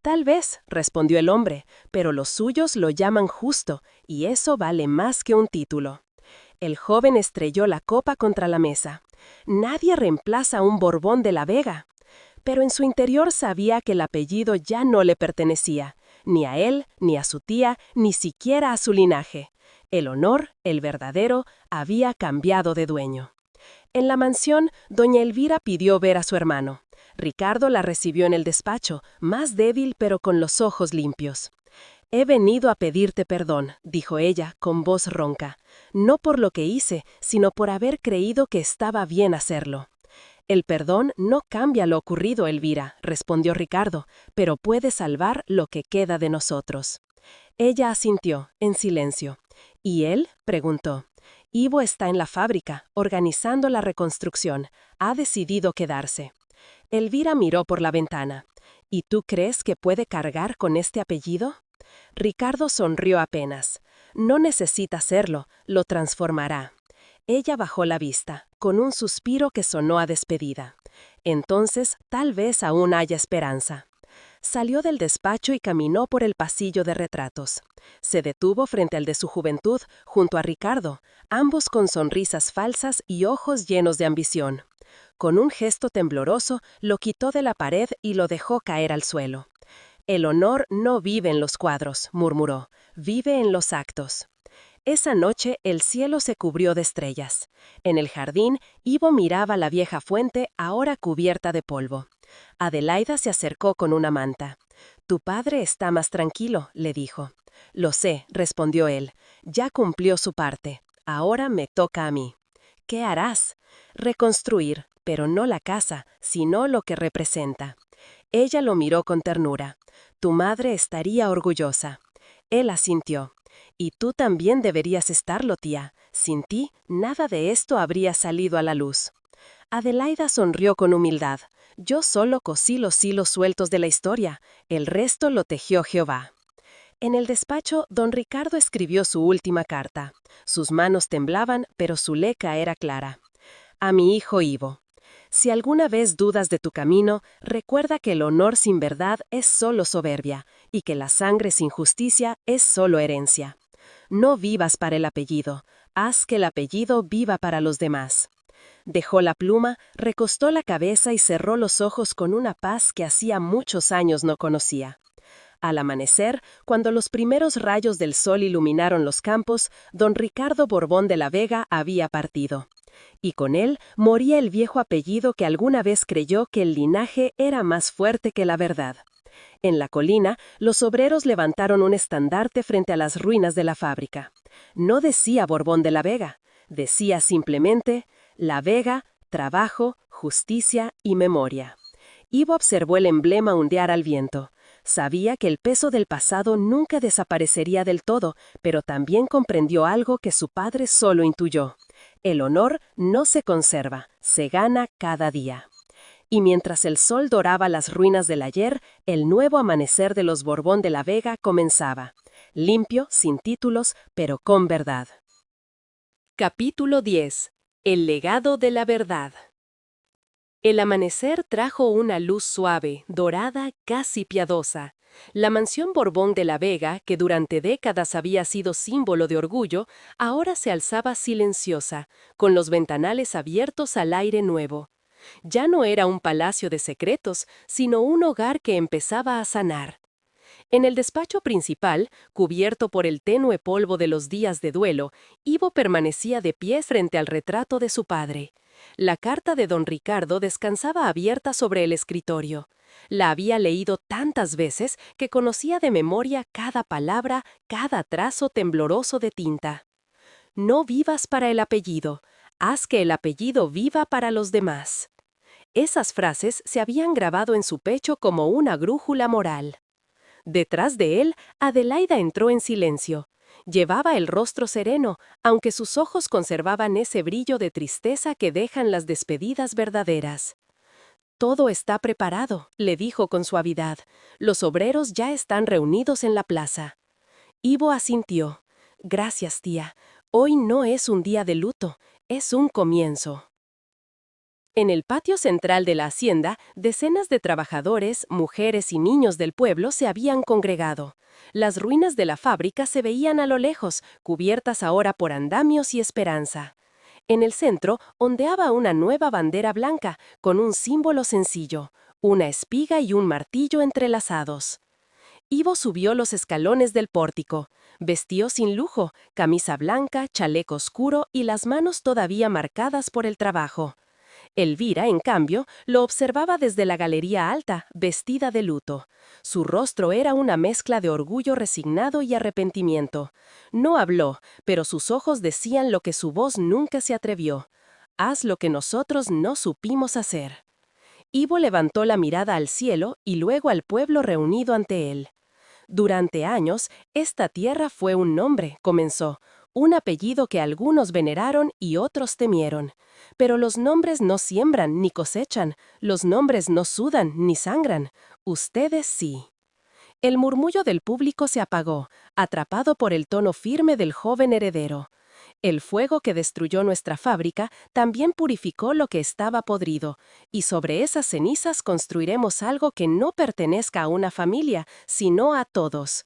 «Tal vez», respondió el hombre, «pero los suyos lo llaman justo, y eso vale más que un título». El joven estrelló la copa contra la mesa. «Nadie reemplaza a un Borbón de la Vega». Pero en su interior sabía que el apellido ya no le pertenecía, ni a él, ni a su tía, ni siquiera a su linaje. El honor, el verdadero, había cambiado de dueño. En la mansión, doña Elvira pidió ver a su hermano. Ricardo la recibió en el despacho, más débil pero con los ojos limpios. «He venido a pedirte perdón», dijo ella, con voz ronca. «No por lo que hice, sino por haber creído que estaba bien hacerlo». «El perdón no cambia lo ocurrido, Elvira», respondió Ricardo, «pero puede salvar lo que queda de nosotros». Ella asintió, en silencio. «¿Y él?», preguntó. «Ivo está en la fábrica, organizando la reconstrucción. Ha decidido quedarse». Elvira miró por la ventana. «¿Y tú crees que puede cargar con este apellido?». Ricardo sonrió apenas. «No necesita hacerlo, lo transformará». Ella bajó la vista, con un suspiro que sonó a despedida. Entonces, tal vez aún haya esperanza. Salió del despacho y caminó por el pasillo de retratos. Se detuvo frente al de su juventud, junto a Ricardo, ambos con sonrisas falsas y ojos llenos de ambición. Con un gesto tembloroso, lo quitó de la pared y lo dejó caer al suelo. «El honor no vive en los cuadros», murmuró, «vive en los actos». Esa noche el cielo se cubrió de estrellas. En el jardín, Ivo miraba la vieja fuente, ahora cubierta de polvo. Adelaida se acercó con una manta. «Tu padre está más tranquilo», le dijo. «Lo sé», respondió él. «Ya cumplió su parte. Ahora me toca a mí». «¿Qué harás?» «Reconstruir, pero no la casa, sino lo que representa». Ella lo miró con ternura. «Tu madre estaría orgullosa». Él asintió. «Y tú también deberías estarlo, tía. Sin ti, nada de esto habría salido a la luz». Adelaida sonrió con humildad. «Yo solo cosí los hilos sueltos de la historia. El resto lo tejió Jehová». En el despacho, don Ricardo escribió su última carta. Sus manos temblaban, pero su leca era clara. «A mi hijo Ivo. Si alguna vez dudas de tu camino, recuerda que el honor sin verdad es solo soberbia, y que la sangre sin justicia es solo herencia. No vivas para el apellido, haz que el apellido viva para los demás». Dejó la pluma, recostó la cabeza y cerró los ojos con una paz que hacía muchos años no conocía. Al amanecer, cuando los primeros rayos del sol iluminaron los campos, don Ricardo Borbón de la Vega había partido. Y con él moría el viejo apellido que alguna vez creyó que el linaje era más fuerte que la verdad. En la colina, los obreros levantaron un estandarte frente a las ruinas de la fábrica. No decía Borbón de la Vega, decía simplemente La Vega, trabajo, justicia y memoria. Ivo observó el emblema ondear al viento. Sabía que el peso del pasado nunca desaparecería del todo, pero también comprendió algo que su padre solo intuyó. El honor no se conserva, se gana cada día. Y mientras el sol doraba las ruinas del ayer, el nuevo amanecer de los Borbón de la Vega comenzaba. Limpio, sin títulos, pero con verdad. Capítulo 10. El legado de la verdad. El amanecer trajo una luz suave, dorada, casi piadosa. La mansión Borbón de la Vega, que durante décadas había sido símbolo de orgullo, ahora se alzaba silenciosa, con los ventanales abiertos al aire nuevo. Ya no era un palacio de secretos, sino un hogar que empezaba a sanar. En el despacho principal, cubierto por el tenue polvo de los días de duelo, Ivo permanecía de pie frente al retrato de su padre. La carta de don Ricardo descansaba abierta sobre el escritorio. La había leído tantas veces que conocía de memoria cada palabra, cada trazo tembloroso de tinta. No vivas para el apellido, haz que el apellido viva para los demás. Esas frases se habían grabado en su pecho como una brújula moral. Detrás de él, Adelaida entró en silencio. Llevaba el rostro sereno, aunque sus ojos conservaban ese brillo de tristeza que dejan las despedidas verdaderas. «Todo está preparado», le dijo con suavidad. «Los obreros ya están reunidos en la plaza». Ivo asintió. «Gracias, tía. Hoy no es un día de luto, es un comienzo». En el patio central de la hacienda, decenas de trabajadores, mujeres y niños del pueblo se habían congregado. Las ruinas de la fábrica se veían a lo lejos, cubiertas ahora por andamios y esperanza. En el centro ondeaba una nueva bandera blanca, con un símbolo sencillo, una espiga y un martillo entrelazados. Ivo subió los escalones del pórtico. Vestió sin lujo, camisa blanca, chaleco oscuro y las manos todavía marcadas por el trabajo. Elvira, en cambio, lo observaba desde la galería alta, vestida de luto. Su rostro era una mezcla de orgullo resignado y arrepentimiento. No habló, pero sus ojos decían lo que su voz nunca se atrevió. «Haz lo que nosotros no supimos hacer». Ivo levantó la mirada al cielo y luego al pueblo reunido ante él. «Durante años, esta tierra fue un nombre», comenzó, «un apellido que algunos veneraron y otros temieron. Pero los nombres no siembran ni cosechan, los nombres no sudan ni sangran. Ustedes sí». El murmullo del público se apagó, atrapado por el tono firme del joven heredero. El fuego que destruyó nuestra fábrica también purificó lo que estaba podrido, y sobre esas cenizas construiremos algo que no pertenezca a una familia, sino a todos.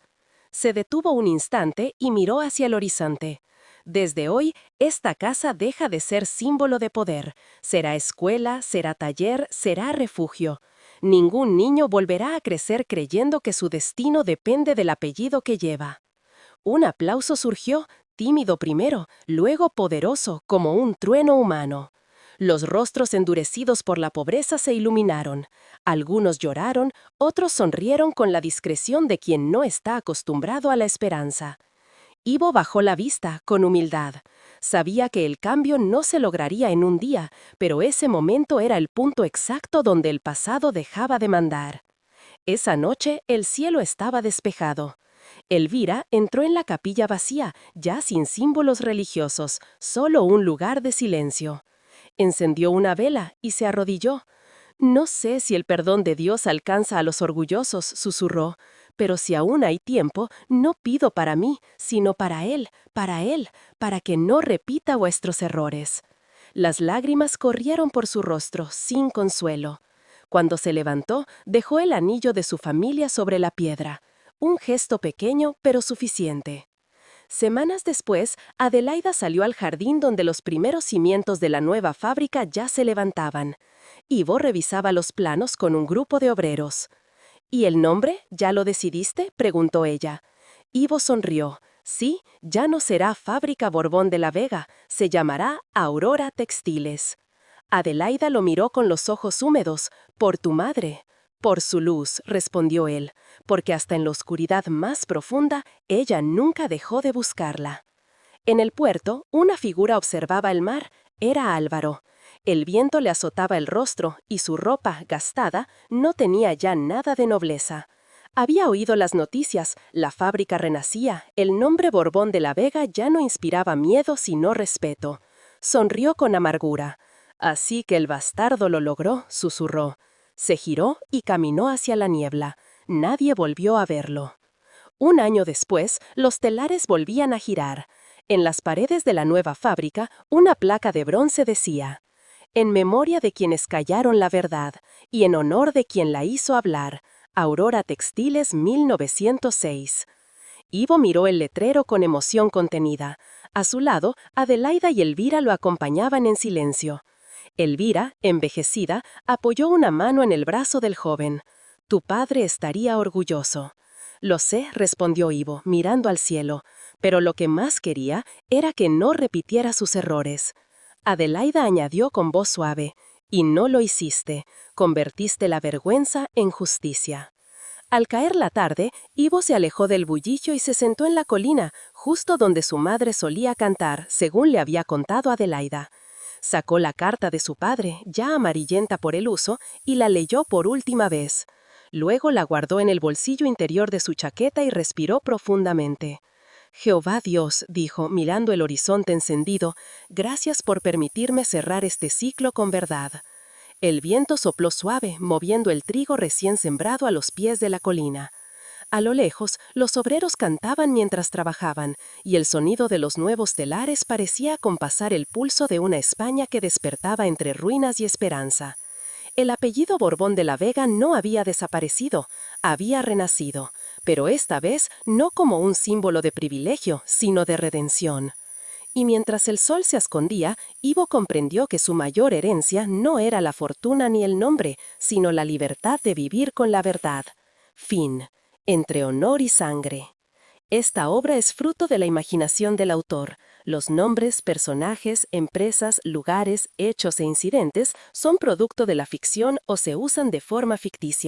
Se detuvo un instante y miró hacia el horizonte. Desde hoy, esta casa deja de ser símbolo de poder. Será escuela, será taller, será refugio. Ningún niño volverá a crecer creyendo que su destino depende del apellido que lleva. Un aplauso surgió, tímido primero, luego poderoso, como un trueno humano. Los rostros endurecidos por la pobreza se iluminaron. Algunos lloraron, otros sonrieron con la discreción de quien no está acostumbrado a la esperanza. Ivo bajó la vista, con humildad. Sabía que el cambio no se lograría en un día, pero ese momento era el punto exacto donde el pasado dejaba de mandar. Esa noche el cielo estaba despejado. Elvira entró en la capilla vacía, ya sin símbolos religiosos, solo un lugar de silencio. Encendió una vela y se arrodilló. «No sé si el perdón de Dios alcanza a los orgullosos», susurró, «pero si aún hay tiempo, no pido para mí, sino para Él, para que no repita vuestros errores». Las lágrimas corrieron por su rostro, sin consuelo. Cuando se levantó, dejó el anillo de su familia sobre la piedra. Un gesto pequeño, pero suficiente. Semanas después, Adelaida salió al jardín donde los primeros cimientos de la nueva fábrica ya se levantaban. Ivo revisaba los planos con un grupo de obreros. «¿Y el nombre? ¿Ya lo decidiste?», preguntó ella. Ivo sonrió. «Sí, ya no será Fábrica Borbón de la Vega, se llamará Aurora Textiles». Adelaida lo miró con los ojos húmedos. «Por tu madre». «Por su luz», respondió él, porque hasta en la oscuridad más profunda, ella nunca dejó de buscarla. En el puerto, una figura observaba el mar. Era Álvaro. El viento le azotaba el rostro y su ropa, gastada, no tenía ya nada de nobleza. Había oído las noticias, la fábrica renacía, el nombre Borbón de la Vega ya no inspiraba miedo sino respeto. Sonrió con amargura. «Así que el bastardo lo logró», susurró. Se giró y caminó hacia la niebla. Nadie volvió a verlo. Un año después, los telares volvían a girar. En las paredes de la nueva fábrica, una placa de bronce decía: «En memoria de quienes callaron la verdad y en honor de quien la hizo hablar, Aurora Textiles 1906». Ivo miró el letrero con emoción contenida. A su lado, Adelaida y Elvira lo acompañaban en silencio. Elvira, envejecida, apoyó una mano en el brazo del joven. «Tu padre estaría orgulloso». «Lo sé», respondió Ivo, mirando al cielo, pero lo que más quería era que no repitiera sus errores. Adelaida añadió con voz suave: «Y no lo hiciste, convertiste la vergüenza en justicia». Al caer la tarde, Ivo se alejó del bullicio y se sentó en la colina, justo donde su madre solía cantar, según le había contado Adelaida. Sacó la carta de su padre, ya amarillenta por el uso, y la leyó por última vez. Luego la guardó en el bolsillo interior de su chaqueta y respiró profundamente. «Jehová Dios», dijo, mirando el horizonte encendido, «gracias por permitirme cerrar este ciclo con verdad». El viento sopló suave, moviendo el trigo recién sembrado a los pies de la colina. A lo lejos, los obreros cantaban mientras trabajaban, y el sonido de los nuevos telares parecía acompasar el pulso de una España que despertaba entre ruinas y esperanza. El apellido Borbón de la Vega no había desaparecido, había renacido, pero esta vez no como un símbolo de privilegio, sino de redención. Y mientras el sol se escondía, Ivo comprendió que su mayor herencia no era la fortuna ni el nombre, sino la libertad de vivir con la verdad. Fin. Entre honor y sangre. Esta obra es fruto de la imaginación del autor. Los nombres, personajes, empresas, lugares, hechos e incidentes son producto de la ficción o se usan de forma ficticia.